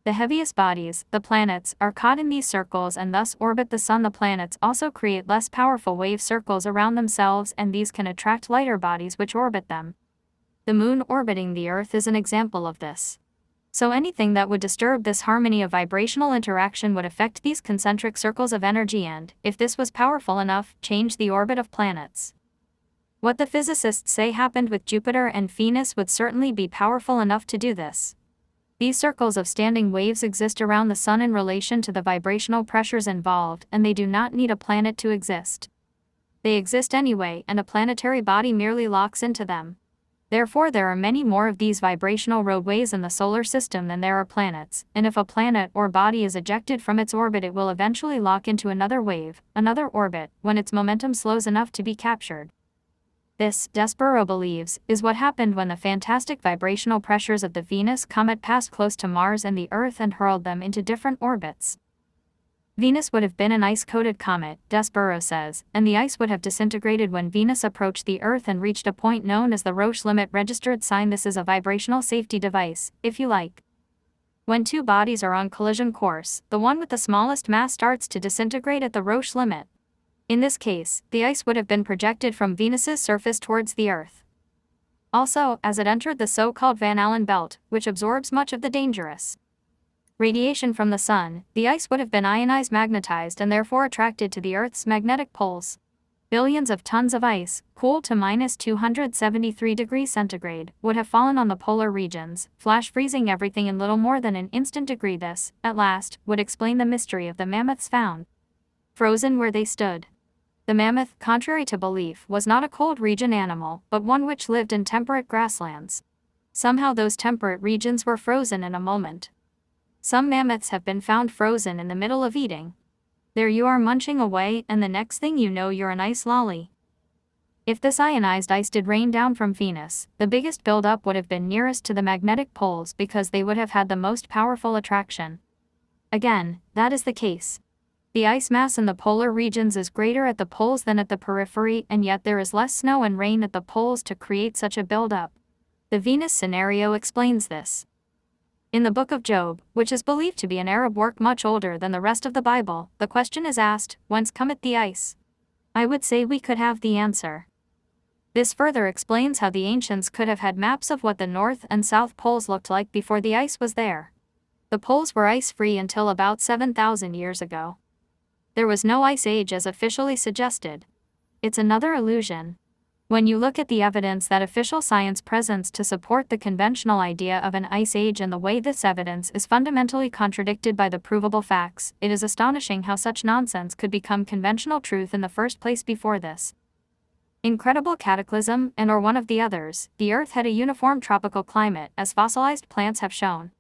Speaker 1: The heaviest bodies, the planets, are caught in these circles and thus orbit the Sun. The planets also create less powerful wave circles around themselves and these can attract lighter bodies which orbit them. The Moon orbiting the Earth is an example of this. So anything that would disturb this harmony of vibrational interaction would affect these concentric circles of energy and, if this was powerful enough, change the orbit of planets. What the physicists say happened with Jupiter and Venus would certainly be powerful enough to do this. These circles of standing waves exist around the Sun in relation to the vibrational pressures involved, and they do not need a planet to exist. They exist anyway, and a planetary body merely locks into them. Therefore, there are many more of these vibrational roadways in the solar system than there are planets, and if a planet or body is ejected from its orbit, it will eventually lock into another wave, another orbit, when its momentum slows enough to be captured. This, Desborough believes, is what happened when the fantastic vibrational pressures of the Venus comet passed close to Mars and the Earth and hurled them into different orbits. Venus would have been an ice-coated comet, Desborough says, and the ice would have disintegrated when Venus approached the Earth and reached a point known as the Roche limit registered sign. This is a vibrational safety device, if you like. When two bodies are on collision course, the one with the smallest mass starts to disintegrate at the Roche limit. In this case, the ice would have been projected from Venus's surface towards the Earth. Also, as it entered the so-called Van Allen belt, which absorbs much of the dangerous radiation from the Sun, the ice would have been ionized, magnetized, and therefore attracted to the Earth's magnetic poles. Billions of tons of ice, cooled to -273 degrees centigrade, would have fallen on the polar regions, flash freezing everything in little more than an instant degree. This, at last, would explain the mystery of the mammoths found frozen where they stood. The mammoth, contrary to belief, was not a cold region animal, but one which lived in temperate grasslands. Somehow those temperate regions were frozen in a moment. Some mammoths have been found frozen in the middle of eating. There you are munching away, and the next thing you know you're an ice lolly. If this ionized ice did rain down from Venus, the biggest buildup would have been nearest to the magnetic poles because they would have had the most powerful attraction. Again, that is the case. The ice mass in the polar regions is greater at the poles than at the periphery, and yet there is less snow and rain at the poles to create such a buildup. The Venus scenario explains this. In the Book of Job, which is believed to be an Arab work much older than the rest of the Bible, the question is asked, whence cometh the ice? I would say we could have the answer. This further explains how the ancients could have had maps of what the North and South Poles looked like before the ice was there. The poles were ice-free until about 7,000 years ago. There was no ice age as officially suggested. It's another illusion. When you look at the evidence that official science presents to support the conventional idea of an ice age and the way this evidence is fundamentally contradicted by the provable facts, it is astonishing how such nonsense could become conventional truth in the first place before this incredible cataclysm, and or one of the others. The Earth had a uniform tropical climate, as fossilized plants have shown.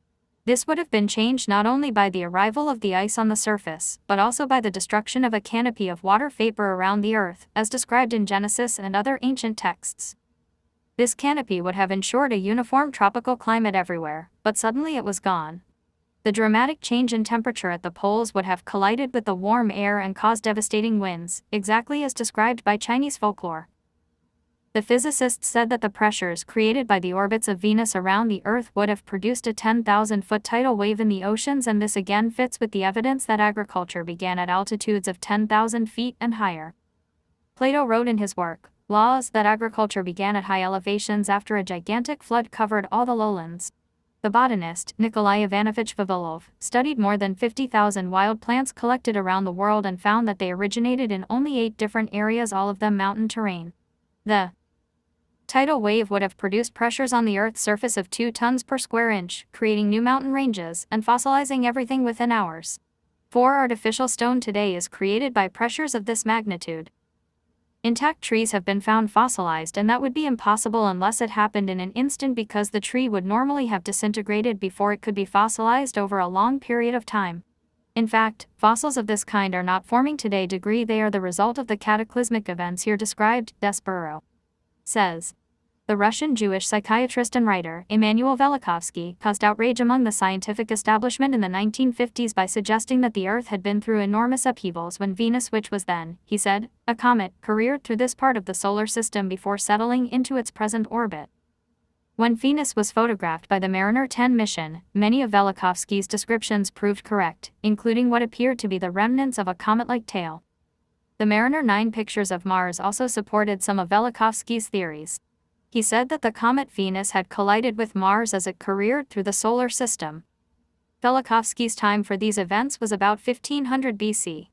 Speaker 1: This would have been changed not only by the arrival of the ice on the surface, but also by the destruction of a canopy of water vapor around the Earth, as described in Genesis and other ancient texts. This canopy would have ensured a uniform tropical climate everywhere, but suddenly it was gone. The dramatic change in temperature at the poles would have collided with the warm air and caused devastating winds, exactly as described by Chinese folklore. The physicists said that the pressures created by the orbits of Venus around the Earth would have produced a 10,000-foot tidal wave in the oceans, and this again fits with the evidence that agriculture began at altitudes of 10,000 feet and higher. Plato wrote in his work, Laws, that agriculture began at high elevations after a gigantic flood covered all the lowlands. The botanist, Nikolai Ivanovich Vavilov, studied more than 50,000 wild plants collected around the world and found that they originated in only 8 different areas, all of them mountain terrain. The tidal wave would have produced pressures on the Earth's surface of 2 tons per square inch, creating new mountain ranges and fossilizing everything within hours. 4 artificial stone today is created by pressures of this magnitude. Intact trees have been found fossilized, and that would be impossible unless it happened in an instant, because the tree would normally have disintegrated before it could be fossilized over a long period of time. In fact, fossils of this kind are not forming today. They are the result of the cataclysmic events here described, Desborough says. The Russian Jewish psychiatrist and writer Immanuel Velikovsky caused outrage among the scientific establishment in the 1950s by suggesting that the Earth had been through enormous upheavals when Venus, which was then, he said, a comet, careered through this part of the solar system before settling into its present orbit. When Venus was photographed by the Mariner 10 mission, many of Velikovsky's descriptions proved correct, including what appeared to be the remnants of a comet-like tail. The Mariner 9 pictures of Mars also supported some of Velikovsky's theories. He said that the comet Venus had collided with Mars as it careered through the solar system. Velikovsky's time for these events was about 1500 BC.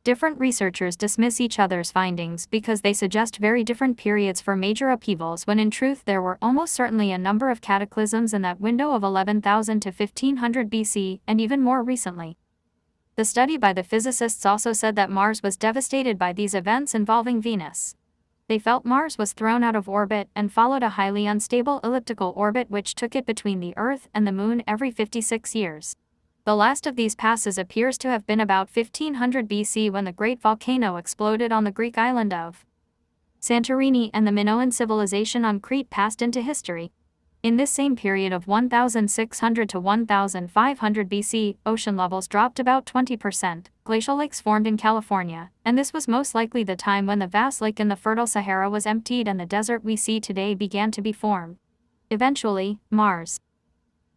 Speaker 1: Different researchers dismiss each other's findings because they suggest very different periods for major upheavals, when in truth there were almost certainly a number of cataclysms in that window of 11,000 to 1500 BC, and even more recently. The study by the physicists also said that Mars was devastated by these events involving Venus. They felt Mars was thrown out of orbit and followed a highly unstable elliptical orbit which took it between the Earth and the Moon every 56 years. The last of these passes appears to have been about 1500 BC, when the great volcano exploded on the Greek island of Santorini, and the Minoan civilization on Crete passed into history. In this same period of 1600 to 1500 BC, ocean levels dropped about 20%, glacial lakes formed in California, and this was most likely the time when the vast lake in the fertile Sahara was emptied and the desert we see today began to be formed. Eventually, Mars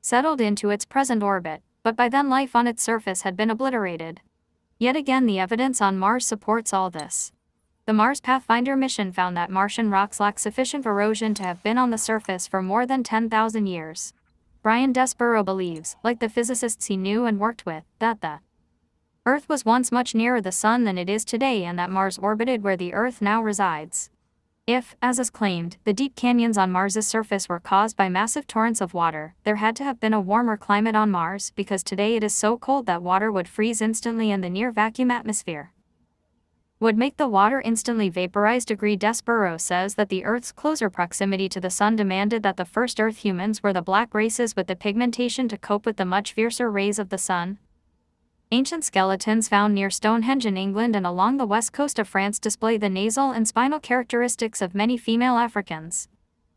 Speaker 1: settled into its present orbit, but by then life on its surface had been obliterated. Yet again, the evidence on Mars supports all this. The Mars Pathfinder mission found that Martian rocks lack sufficient erosion to have been on the surface for more than 10,000 years. Brian Desborough believes, like the physicists he knew and worked with, that the Earth was once much nearer the Sun than it is today, and that Mars orbited where the Earth now resides. If, as is claimed, the deep canyons on Mars's surface were caused by massive torrents of water, there had to have been a warmer climate on Mars, because today it is so cold that water would freeze instantly, and the near-vacuum atmosphere would make the water instantly vaporized. Desborough says that the Earth's closer proximity to the Sun demanded that the first Earth humans were the black races with the pigmentation to cope with the much fiercer rays of the Sun. Ancient skeletons found near Stonehenge in England and along the west coast of France display the nasal and spinal characteristics of many female Africans.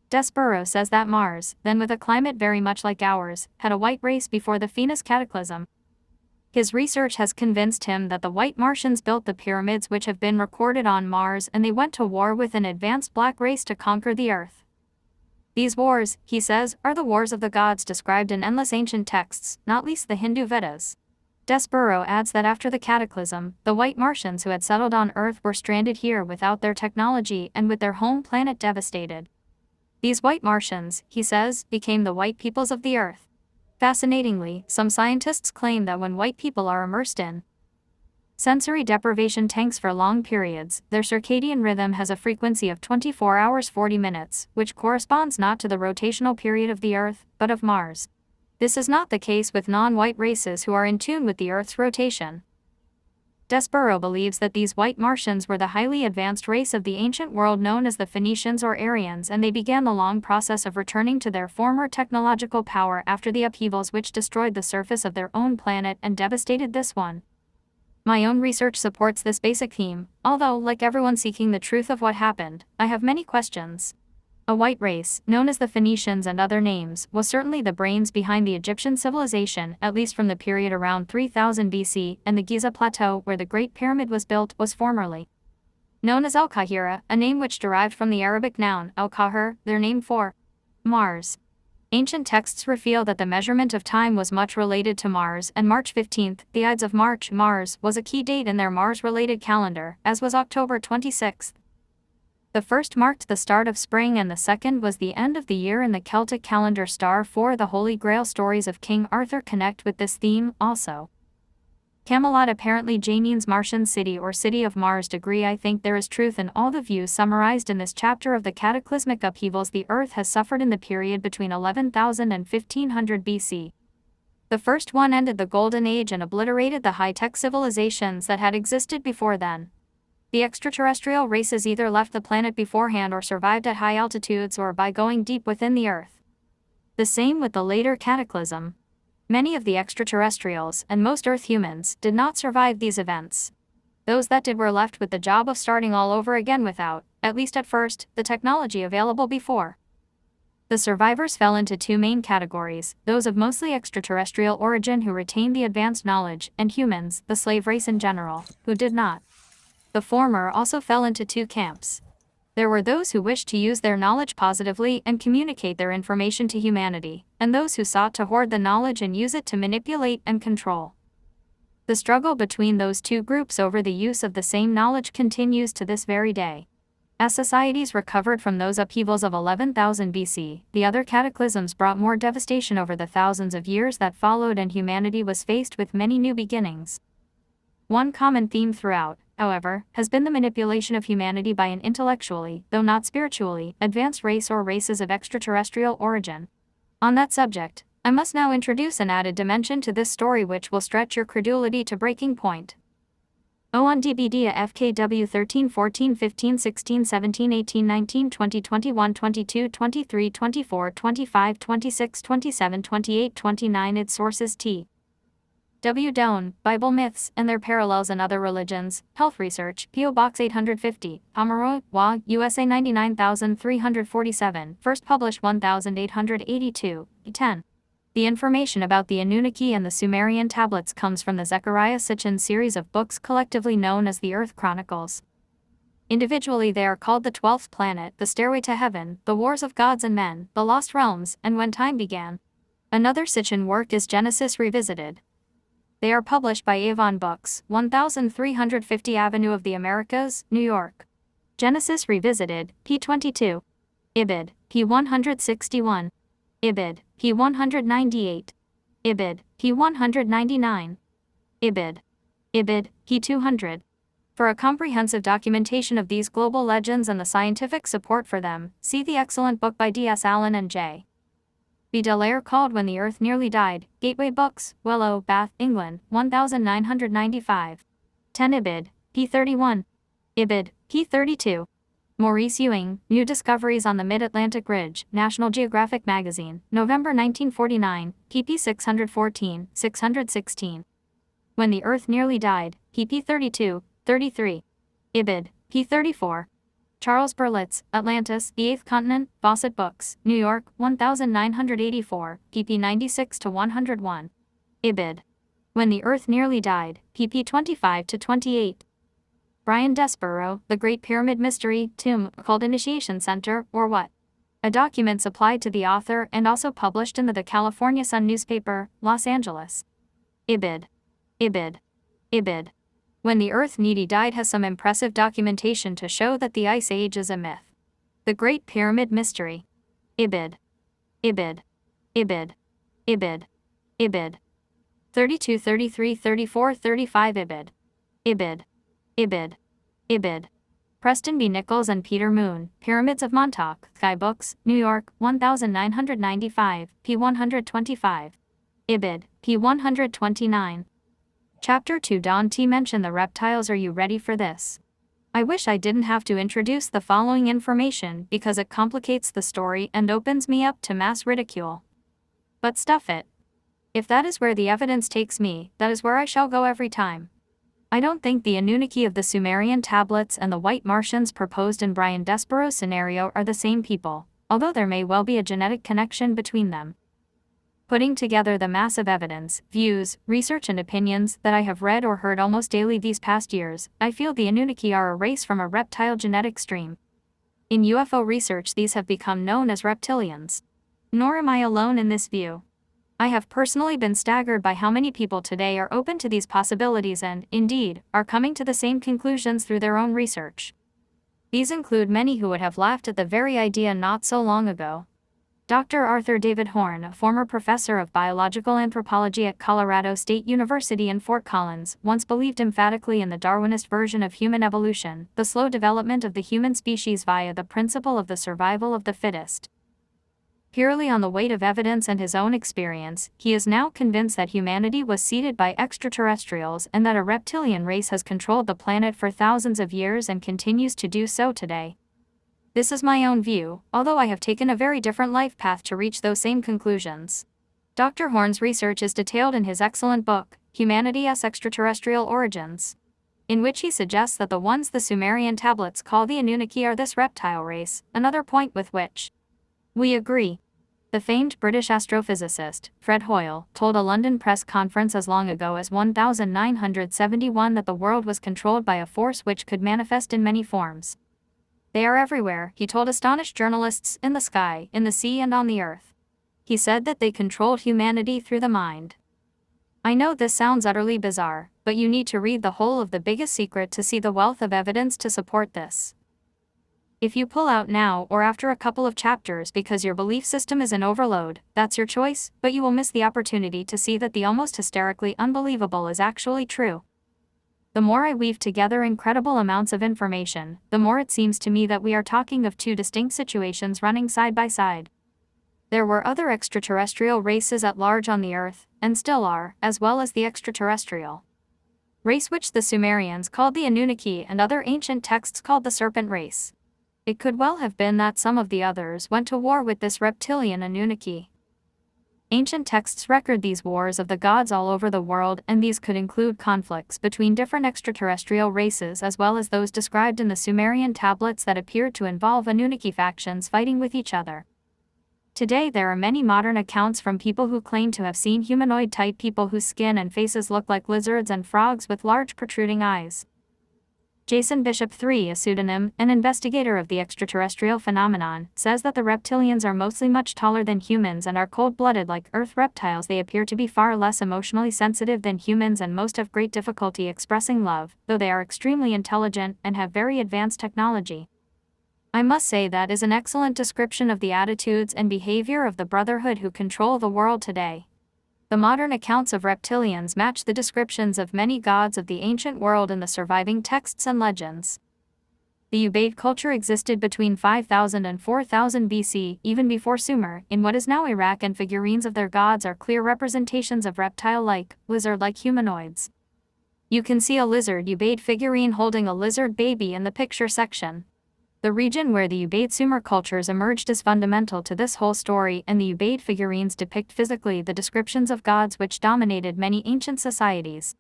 Speaker 1: Desborough says that Mars, then with a climate very much like ours, had a white race before the Venus cataclysm. His research has convinced him that the white Martians built the pyramids which have been recorded on Mars, and they went to war with an advanced black race to conquer the Earth. These wars, he says, are the wars of the gods described in endless ancient texts, not least the Hindu Vedas. Desborough adds that after the cataclysm, the white Martians who had settled on Earth were stranded here without their technology and with their home planet devastated. These white Martians, he says, became the white peoples of the Earth. Fascinatingly, some scientists claim that when white people are immersed in sensory deprivation tanks for long periods, their circadian rhythm has a frequency of 24 hours 40 minutes, which corresponds not to the rotational period of the Earth, but of Mars. This is not the case with non-white races who are in tune with the Earth's rotation. Desborough believes that these white Martians were the highly advanced race of the ancient world known as the Phoenicians or Aryans, and they began the long process of returning to their former technological power after the upheavals which destroyed the surface of their own planet and devastated this one. My own research supports this basic theme, although, like everyone seeking the truth of what happened, I have many questions. A white race, known as the Phoenicians and other names, was certainly the brains behind the Egyptian civilization, at least from the period around 3000 BC, and the Giza Plateau where the Great Pyramid was built was formerly known as Al-Qahira, a name which derived from the Arabic noun al-Qahir, their name for Mars. Ancient texts reveal that the measurement of time was much related to Mars, and March 15th, the Ides of March, Mars, was a key date in their Mars-related calendar, as was October 26th. The first marked the start of spring and the second was the end of the year in the Celtic calendar. Star 4. The Holy Grail stories of King Arthur connect with this theme, also. Camelot apparently means Martian city or city of Mars. I think there is truth in all the views summarized in this chapter of the cataclysmic upheavals the Earth has suffered in the period between 11,000 and 1500 BC. The first one ended the Golden Age and obliterated the high-tech civilizations that had existed before then. The extraterrestrial races either left the planet beforehand or survived at high altitudes or by going deep within the Earth. The same with the later cataclysm. Many of the extraterrestrials, and most Earth humans, did not survive these events. Those that did were left with the job of starting all over again without, at least at first, the technology available before. The survivors fell into two main categories, those of mostly extraterrestrial origin who retained the advanced knowledge, and humans, the slave race in general, who did not. The former also fell into two camps. There were those who wished to use their knowledge positively and communicate their information to humanity, and those who sought to hoard the knowledge and use it to manipulate and control. The struggle between those two groups over the use of the same knowledge continues to this very day. As societies recovered from those upheavals of 11,000 BC, the other cataclysms brought more devastation over the thousands of years that followed, and humanity was faced with many new beginnings. One common theme throughout, however, has been the manipulation of humanity by an intellectually, though not spiritually, advanced race or races of extraterrestrial origin. On that subject, I must now introduce an added dimension to this story which will stretch your credulity to breaking point. On DBD FKW 13 14 15 16 17 18 19 20 21 22 23 24 25 26 27 28 29 Its sources T. W. Doan, Bible Myths and Their Parallels in Other Religions, Health Research, P.O. Box 850, Pomeroy, WA, USA 99347, first published 1882, 10. The information about the Anunnaki and the Sumerian tablets comes from the Zechariah Sitchin series of books collectively known as the Earth Chronicles. Individually they are called the 12th Planet, the Stairway to Heaven, the Wars of Gods and Men, the Lost Realms, and When Time Began. Another Sitchin work is Genesis Revisited. They are published by Avon Books, 1350 Avenue of the Americas, New York. Genesis Revisited, p. 22. Ibid, p. 161. Ibid, p. 198. Ibid, p. 199. Ibid. Ibid, p. 200. For a comprehensive documentation of these global legends and the scientific support for them, see the excellent book by D.S. Allen and J. B. Dallaire called When the Earth Nearly Died, Gateway Books, Willow, Bath, England, 1995. 10 Ibid, p. 31. Ibid, p. 32. Maurice Ewing, New Discoveries on the Mid-Atlantic Ridge, National Geographic Magazine, November 1949, pp. 614, 616. When the Earth Nearly Died, pp. 32, 33. Ibid, p. 34. Charles Berlitz, Atlantis, The Eighth Continent, Fawcett Books, New York, 1984, pp. 96 to 101. Ibid. When the Earth Nearly Died, pp 25-28. Brian Desborough, The Great Pyramid Mystery, Tomb, called Initiation Center, or what? A document supplied to the author and also published in the California Sun newspaper, Los Angeles. Ibid. Ibid. Ibid. When the Earth Nearly Died has some impressive documentation to show that the Ice Age is a myth. The Great Pyramid Mystery. Ibid. Ibid. Ibid. Ibid. Ibid. 32, 33, 34, 35 Ibid. Ibid. Ibid. Ibid. Preston B. Nichols and Peter Moon, Pyramids of Montauk, Sky Books, New York, 1995, p. 125. Ibid, p. 129. Chapter 2. Don T. mentioned the reptiles. Are you ready for this? I wish I didn't have to introduce the following information because it complicates the story and opens me up to mass ridicule. But stuff it. If that is where the evidence takes me, that is where I shall go every time. I don't think the Anunnaki of the Sumerian tablets and the white Martians proposed in Brian Desborough's scenario are the same people, although there may well be a genetic connection between them. Putting together the massive evidence, views, research and opinions that I have read or heard almost daily these past years, I feel the Anunnaki are a race from a reptile genetic stream. In UFO research, these have become known as reptilians. Nor am I alone in this view. I have personally been staggered by how many people today are open to these possibilities and, indeed, are coming to the same conclusions through their own research. These include many who would have laughed at the very idea not so long ago. Dr. Arthur David Horn, a former professor of biological anthropology at Colorado State University in Fort Collins, once believed emphatically in the Darwinist version of human evolution, the slow development of the human species via the principle of the survival of the fittest. Purely on the weight of evidence and his own experience, he is now convinced that humanity was seeded by extraterrestrials and that a reptilian race has controlled the planet for thousands of years and continues to do so today. This is my own view, although I have taken a very different life path to reach those same conclusions. Dr. Horn's research is detailed in his excellent book, Humanity's Extraterrestrial Origins, in which he suggests that the ones the Sumerian tablets call the Anunnaki are this reptile race, another point with which we agree. The famed British astrophysicist, Fred Hoyle, told a London press conference as long ago as 1971 that the world was controlled by a force which could manifest in many forms. They are everywhere, he told astonished journalists, in the sky, in the sea and on the earth. He said that they controlled humanity through the mind. I know this sounds utterly bizarre, but you need to read the whole of The Biggest Secret to see the wealth of evidence to support this. If you pull out now or after a couple of chapters because your belief system is in overload, that's your choice, but you will miss the opportunity to see that the almost hysterically unbelievable is actually true. The more I weave together incredible amounts of information, the more it seems to me that we are talking of two distinct situations running side by side. There were other extraterrestrial races at large on the Earth, and still are, as well as the extraterrestrial race which the Sumerians called the Anunnaki and other ancient texts called the Serpent race. It could well have been that some of the others went to war with this reptilian Anunnaki. Ancient texts record these wars of the gods all over the world, and these could include conflicts between different extraterrestrial races as well as those described in the Sumerian tablets that appeared to involve Anunnaki factions fighting with each other. Today there are many modern accounts from people who claim to have seen humanoid-type people whose skin and faces look like lizards and frogs with large protruding eyes. Jason Bishop III, a pseudonym, an investigator of the extraterrestrial phenomenon, says that the reptilians are mostly much taller than humans and are cold-blooded like Earth reptiles. They appear to be far less emotionally sensitive than humans and most have great difficulty expressing love, though they are extremely intelligent and have very advanced technology. I must say that is an excellent description of the attitudes and behavior of the Brotherhood who control the world today. The modern accounts of reptilians match the descriptions of many gods of the ancient world in the surviving texts and legends. The Ubaid culture existed between 5000 and 4000 BC, even before Sumer, in what is now Iraq, and figurines of their gods are clear representations of reptile-like, lizard-like humanoids. You can see a lizard Ubaid figurine holding a lizard baby in the picture section. The region where the Ubaid Sumer cultures emerged is fundamental to this whole story, and the Ubaid figurines depict physically the descriptions of gods which dominated many ancient societies.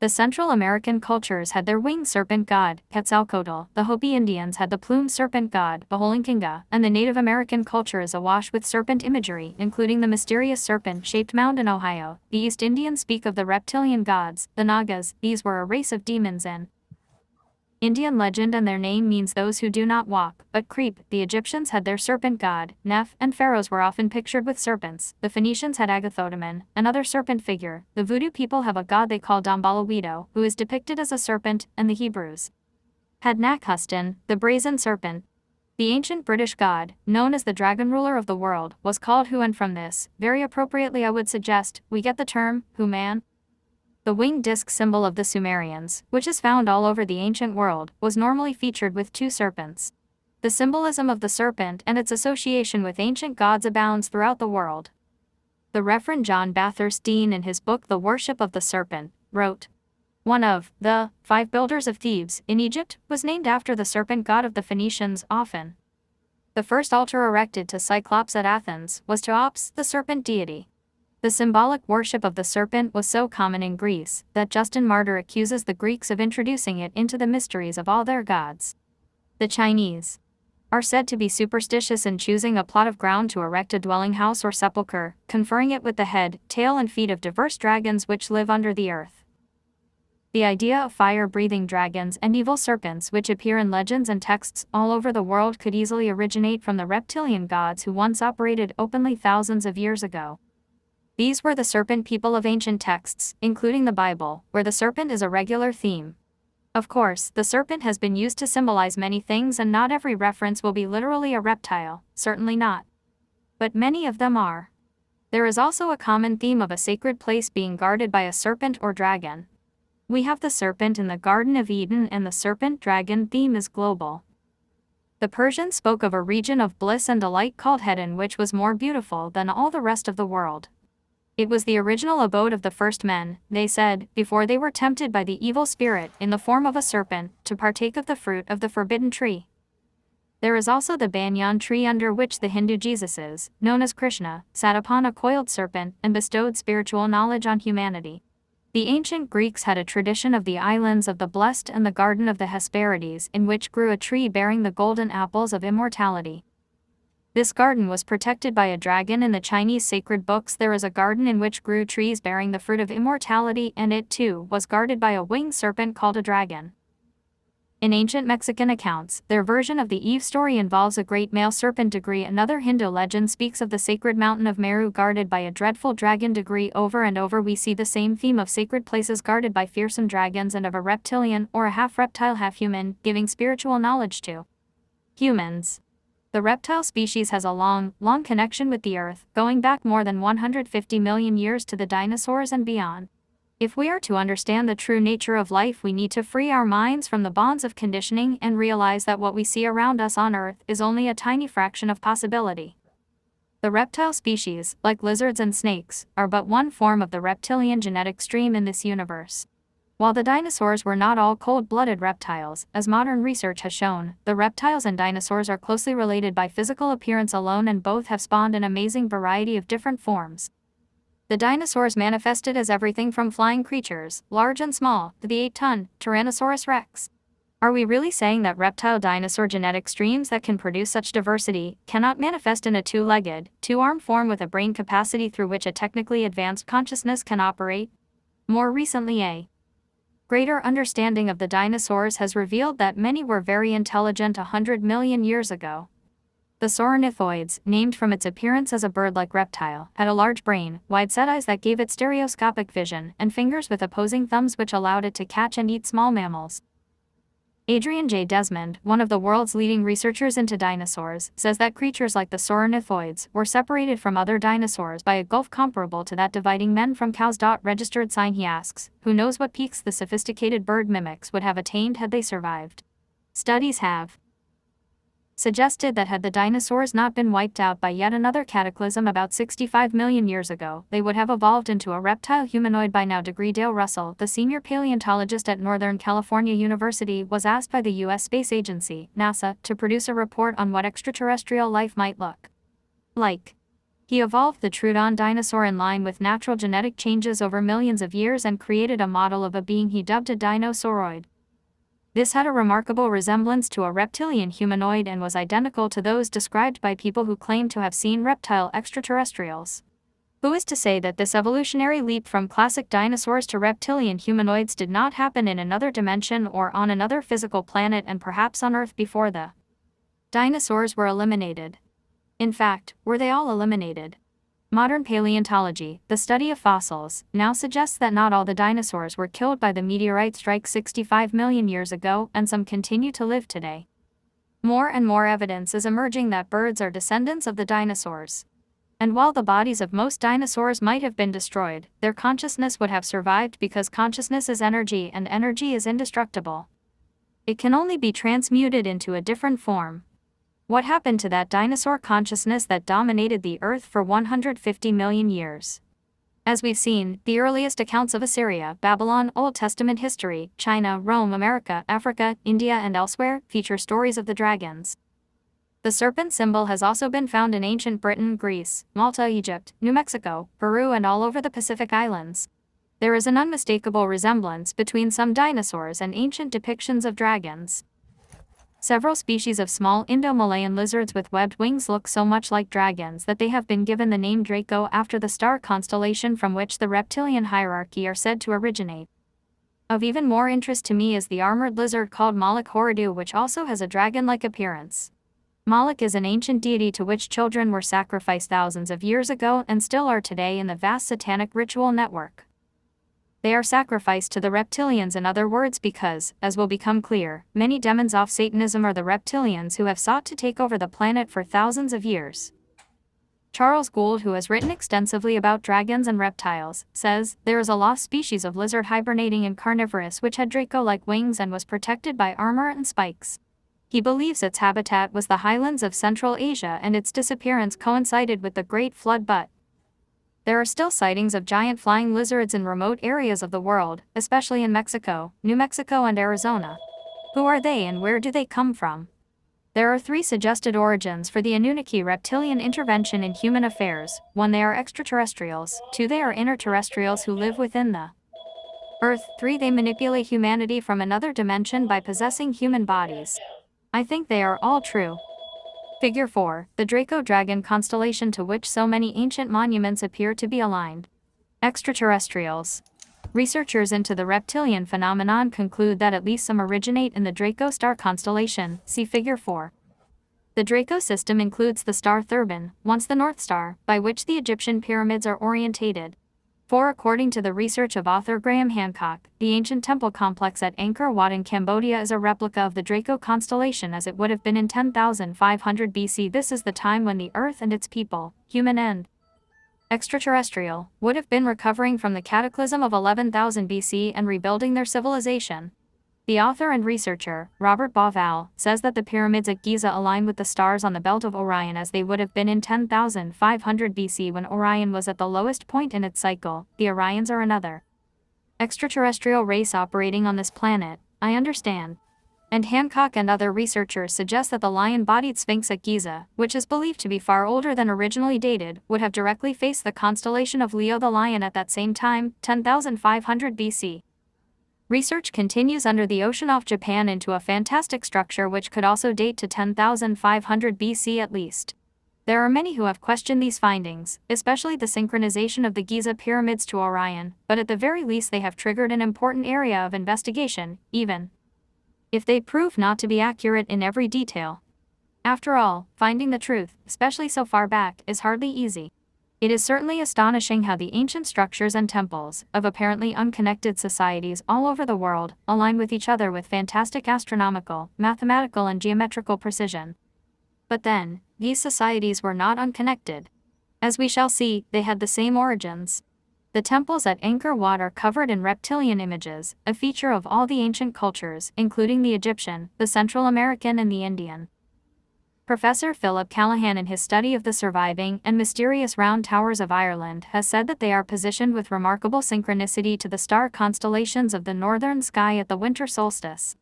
Speaker 1: The Central American cultures had their winged serpent god, Quetzalcoatl, the Hopi Indians had the plumed serpent god, Baholinkinga, and the Native American culture is awash with serpent imagery, including the mysterious serpent-shaped mound in Ohio. The East Indians speak of the reptilian gods, the Nagas. These were a race of demons in Indian legend, and their name means those who do not walk, but creep. The Egyptians had their serpent god, Neph, and pharaohs were often pictured with serpents. The Phoenicians had Agathodaman, another serpent figure. The Voodoo people have a god they call Dambalawido, who is depicted as a serpent, and the Hebrews had Nakhustan, the brazen serpent. The ancient British god, known as the dragon ruler of the world, was called Hu, and from this, very appropriately I would suggest, we get the term, Hu-Man. The winged disc symbol of the Sumerians, which is found all over the ancient world, was normally featured with two serpents. The symbolism of the serpent and its association with ancient gods abounds throughout the world. The Reverend John Bathurst Dean, in his book The Worship of the Serpent, wrote, "One of the 5 builders of Thebes, in Egypt, was named after the serpent god of the Phoenicians, Often. The first altar erected to Cyclops at Athens was to Ops, the serpent deity. The symbolic worship of the serpent was so common in Greece that Justin Martyr accuses the Greeks of introducing it into the mysteries of all their gods. The Chinese are said to be superstitious in choosing a plot of ground to erect a dwelling house or sepulchre, conferring it with the head, tail, and feet of diverse dragons which live under the earth. The idea of fire-breathing dragons and evil serpents which appear in legends and texts all over the world could easily originate from the reptilian gods who once operated openly thousands of years ago. These were the serpent people of ancient texts, including the Bible, where the serpent is a regular theme. Of course, the serpent has been used to symbolize many things, and not every reference will be literally a reptile, certainly not. But many of them are. There is also a common theme of a sacred place being guarded by a serpent or dragon. We have the serpent in the Garden of Eden, and the serpent-dragon theme is global. The Persians spoke of a region of bliss and delight called Hedon, which was more beautiful than all the rest of the world. It was the original abode of the first men, they said, before they were tempted by the evil spirit, in the form of a serpent, to partake of the fruit of the forbidden tree. There is also the banyan tree, under which the Hindu Jesuses, known as Krishna, sat upon a coiled serpent and bestowed spiritual knowledge on humanity. The ancient Greeks had a tradition of the islands of the blessed and the garden of the Hesperides, in which grew a tree bearing the golden apples of immortality. This garden was protected by a dragon. In the Chinese sacred books there is a garden in which grew trees bearing the fruit of immortality, and it too was guarded by a winged serpent called a dragon. In ancient Mexican accounts, their version of the Eve story involves a great male serpent degree. Another Hindu legend speaks of the sacred mountain of Meru guarded by a dreadful dragon degree. Over and over we see the same theme of sacred places guarded by fearsome dragons, and of a reptilian, or a half-reptile half-human, giving spiritual knowledge to humans. The reptile species has a long connection with the Earth, going back more than 150 million years to the dinosaurs and beyond. If we are to understand the true nature of life, we need to free our minds from the bonds of conditioning and realize that what we see around us on Earth is only a tiny fraction of possibility. The reptile species, like lizards and snakes, are but one form of the reptilian genetic stream in this universe. While the dinosaurs were not all cold-blooded reptiles, as modern research has shown, the reptiles and dinosaurs are closely related by physical appearance alone, and both have spawned an amazing variety of different forms. The dinosaurs manifested as everything from flying creatures, large and small, to the 8-ton Tyrannosaurus rex. Are we really saying that reptile-dinosaur genetic streams that can produce such diversity cannot manifest in a 2-legged, 2-armed form with a brain capacity through which a technically advanced consciousness can operate? More recently, a greater understanding of the dinosaurs has revealed that many were very intelligent 100 million years ago. The Sauronithoids, named from its appearance as a bird-like reptile, had a large brain, wide-set eyes that gave it stereoscopic vision, and fingers with opposing thumbs which allowed it to catch and eat small mammals. Adrian J. Desmond, one of the world's leading researchers into dinosaurs, says that creatures like the Sauronithoids were separated from other dinosaurs by a gulf comparable to that dividing men from cows. Registered sign. He asks, who knows what peaks the sophisticated bird mimics would have attained had they survived? Studies have suggested that had the dinosaurs not been wiped out by yet another cataclysm about 65 million years ago, they would have evolved into a reptile humanoid by now. Dale Russell, the senior paleontologist at Northern California University, was asked by the U.S. Space Agency, NASA, to produce a report on what extraterrestrial life might look like. He evolved the Troodon dinosaur in line with natural genetic changes over millions of years and created a model of a being he dubbed a dinosauroid. This had a remarkable resemblance to a reptilian humanoid and was identical to those described by people who claimed to have seen reptile extraterrestrials. Who is to say that this evolutionary leap from classic dinosaurs to reptilian humanoids did not happen in another dimension or on another physical planet and perhaps on Earth before the dinosaurs were eliminated? In fact, were they all eliminated? Modern paleontology, the study of fossils, now suggests that not all the dinosaurs were killed by the meteorite strike 65 million years ago, and some continue to live today. More and more evidence is emerging that birds are descendants of the dinosaurs. And while the bodies of most dinosaurs might have been destroyed, their consciousness would have survived because consciousness is energy and energy is indestructible. It can only be transmuted into a different form. What happened to that dinosaur consciousness that dominated the Earth for 150 million years? As we've seen, the earliest accounts of Assyria, Babylon, Old Testament history, China, Rome, America, Africa, India and elsewhere feature stories of the dragons. The serpent symbol has also been found in ancient Britain, Greece, Malta, Egypt, New Mexico, Peru and all over the Pacific Islands. There is an unmistakable resemblance between some dinosaurs and ancient depictions of dragons. Several species of small Indo-Malayan lizards with webbed wings look so much like dragons that they have been given the name Draco after the star constellation from which the reptilian hierarchy are said to originate. Of even more interest to me is the armored lizard called Moloch Horridu, which also has a dragon-like appearance. Moloch is an ancient deity to which children were sacrificed thousands of years ago and still are today in the vast satanic ritual network. They are sacrificed to the reptilians, in other words, because, as will become clear, many demons of Satanism are the reptilians who have sought to take over the planet for thousands of years. Charles Gould, who has written extensively about dragons and reptiles, says, there is a lost species of lizard hibernating in carnivorous which had Draco-like wings and was protected by armor and spikes. He believes its habitat was the highlands of Central Asia and its disappearance coincided with the Great Flood, but there are still sightings of giant flying lizards in remote areas of the world, especially in Mexico, New Mexico and Arizona. Who are they and where do they come from? There are 3 suggested origins for the Anunnaki reptilian intervention in human affairs. 1. They are extraterrestrials. 2. They are interterrestrials who live within the Earth. 3. They manipulate humanity from another dimension by possessing human bodies. I think they are all true. Figure 4. The Draco dragon constellation to which so many ancient monuments appear to be aligned. Extraterrestrials. Researchers into the reptilian phenomenon conclude that at least some originate in the Draco star constellation. See Figure 4. The Draco system includes the star Thurbin, once the North Star, by which the Egyptian pyramids are orientated. 4. According to the research of author Graham Hancock, the ancient temple complex at Angkor Wat in Cambodia is a replica of the Draco constellation as it would have been in 10,500 BC. This is the time when the Earth and its people, human and extraterrestrial, would have been recovering from the cataclysm of 11,000 BC and rebuilding their civilization. The author and researcher, Robert Bauval, says that the pyramids at Giza align with the stars on the belt of Orion as they would have been in 10,500 BC when Orion was at the lowest point in its cycle. The Orions are another extraterrestrial race operating on this planet, I understand. And Hancock and other researchers suggest that the lion-bodied Sphinx at Giza, which is believed to be far older than originally dated, would have directly faced the constellation of Leo the Lion at that same time, 10,500 BC. Research continues under the ocean off Japan into a fantastic structure which could also date to 10,500 BC at least. There are many who have questioned these findings, especially the synchronization of the Giza pyramids to Orion, but at the very least they have triggered an important area of investigation, even if they prove not to be accurate in every detail. After all, finding the truth, especially so far back, is hardly easy. It is certainly astonishing how the ancient structures and temples, of apparently unconnected societies all over the world, align with each other with fantastic astronomical, mathematical and geometrical precision. But then, these societies were not unconnected. As we shall see, they had the same origins. The temples at Angkor Wat are covered in reptilian images, a feature of all the ancient cultures, including the Egyptian, the Central American and the Indian. Professor Philip Callaghan, in his study of the surviving and mysterious round towers of Ireland, has said that they are positioned with remarkable synchronicity to the star constellations of the northern sky at the winter solstice.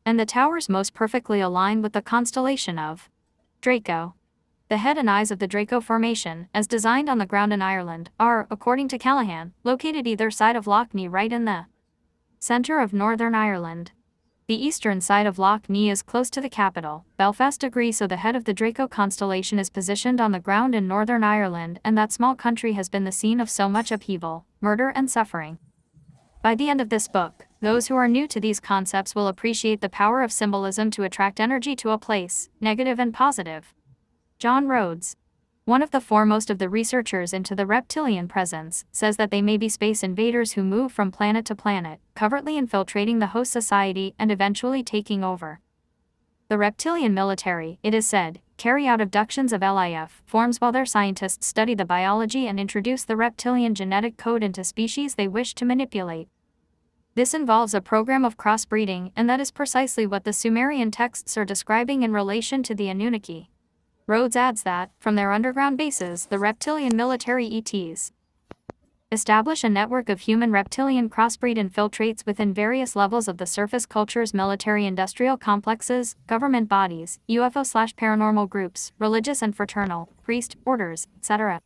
Speaker 1: And the towers most perfectly align with the constellation of Draco. The head and eyes of the Draco Formation, as designed on the ground in Ireland, are, according to Callahan, located either side of Lough Neagh right in the centre of Northern Ireland. The eastern side of Lough Neagh is close to the capital, Belfast. So the head of the Draco constellation is positioned on the ground in Northern Ireland, and that small country has been the scene of so much upheaval, murder and suffering. By the end of this book, those who are new to these concepts will appreciate the power of symbolism to attract energy to a place, negative and positive. John Rhodes, one of the foremost of the researchers into the reptilian presence, says that they may be space invaders who move from planet to planet, covertly infiltrating the host society and eventually taking over. The reptilian military, it is said, carry out abductions of LIF forms while their scientists study the biology and introduce the reptilian genetic code into species they wish to manipulate. This involves a program of crossbreeding, and that is precisely what the Sumerian texts are describing in relation to the Anunnaki. Rhodes adds that, from their underground bases, the reptilian military ETs establish a network of human-reptilian crossbreed infiltrates within various levels of the surface culture's military-industrial complexes, government bodies, UFO/paranormal groups, religious and fraternal, priest, orders, etc.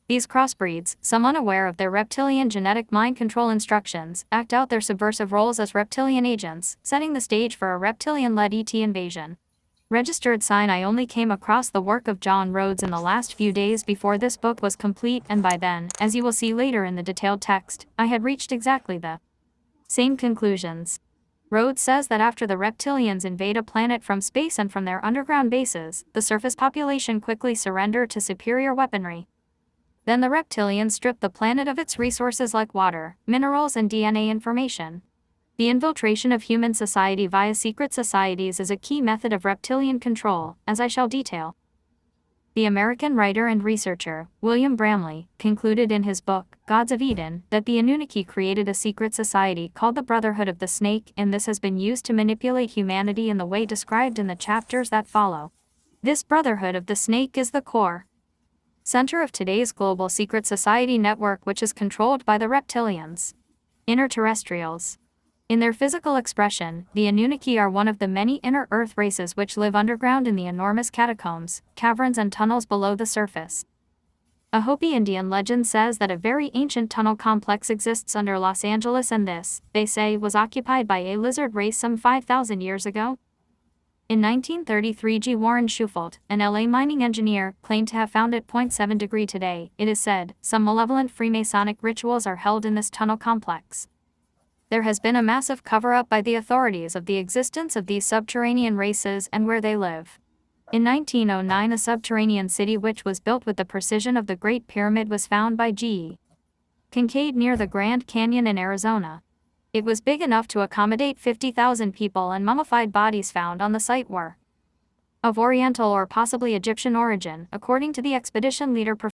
Speaker 1: These crossbreeds, some unaware of their reptilian genetic mind control instructions, act out their subversive roles as reptilian agents, setting the stage for a reptilian-led ET invasion. Registered sign: I only came across the work of John Rhodes in the last few days before this book was complete, and by then, as you will see later in the detailed text, I had reached exactly the same conclusions. Rhodes says that after the reptilians invade a planet from space and from their underground bases, the surface population quickly surrender to superior weaponry. Then the reptilians strip the planet of its resources like water, minerals and DNA information. The infiltration of human society via secret societies is a key method of reptilian control, as I shall detail. The American writer and researcher, William Bramley, concluded in his book, Gods of Eden, that the Anunnaki created a secret society called the Brotherhood of the Snake, and this has been used to manipulate humanity in the way described in the chapters that follow. This Brotherhood of the Snake is the core center of today's global secret society network, which is controlled by the reptilians, interterrestrials. In their physical expression, the Anunnaki are one of the many inner Earth races which live underground in the enormous catacombs, caverns and tunnels below the surface. A Hopi Indian legend says that a very ancient tunnel complex exists under Los Angeles, and this, they say, was occupied by a lizard race some 5,000 years ago. In 1933, G. Warren Shufelt, an LA mining engineer, claimed to have found it 0.7 degree today. It is said, some malevolent Freemasonic rituals are held in this tunnel complex. There has been a massive cover-up by the authorities of the existence of these subterranean races and where they live. In 1909, a subterranean city which was built with the precision of the Great Pyramid was found by G. Kincaid near the Grand Canyon in Arizona. It was big enough to accommodate 50,000 people, and mummified bodies found on the site were of Oriental or possibly Egyptian origin, according to the expedition leader Prof.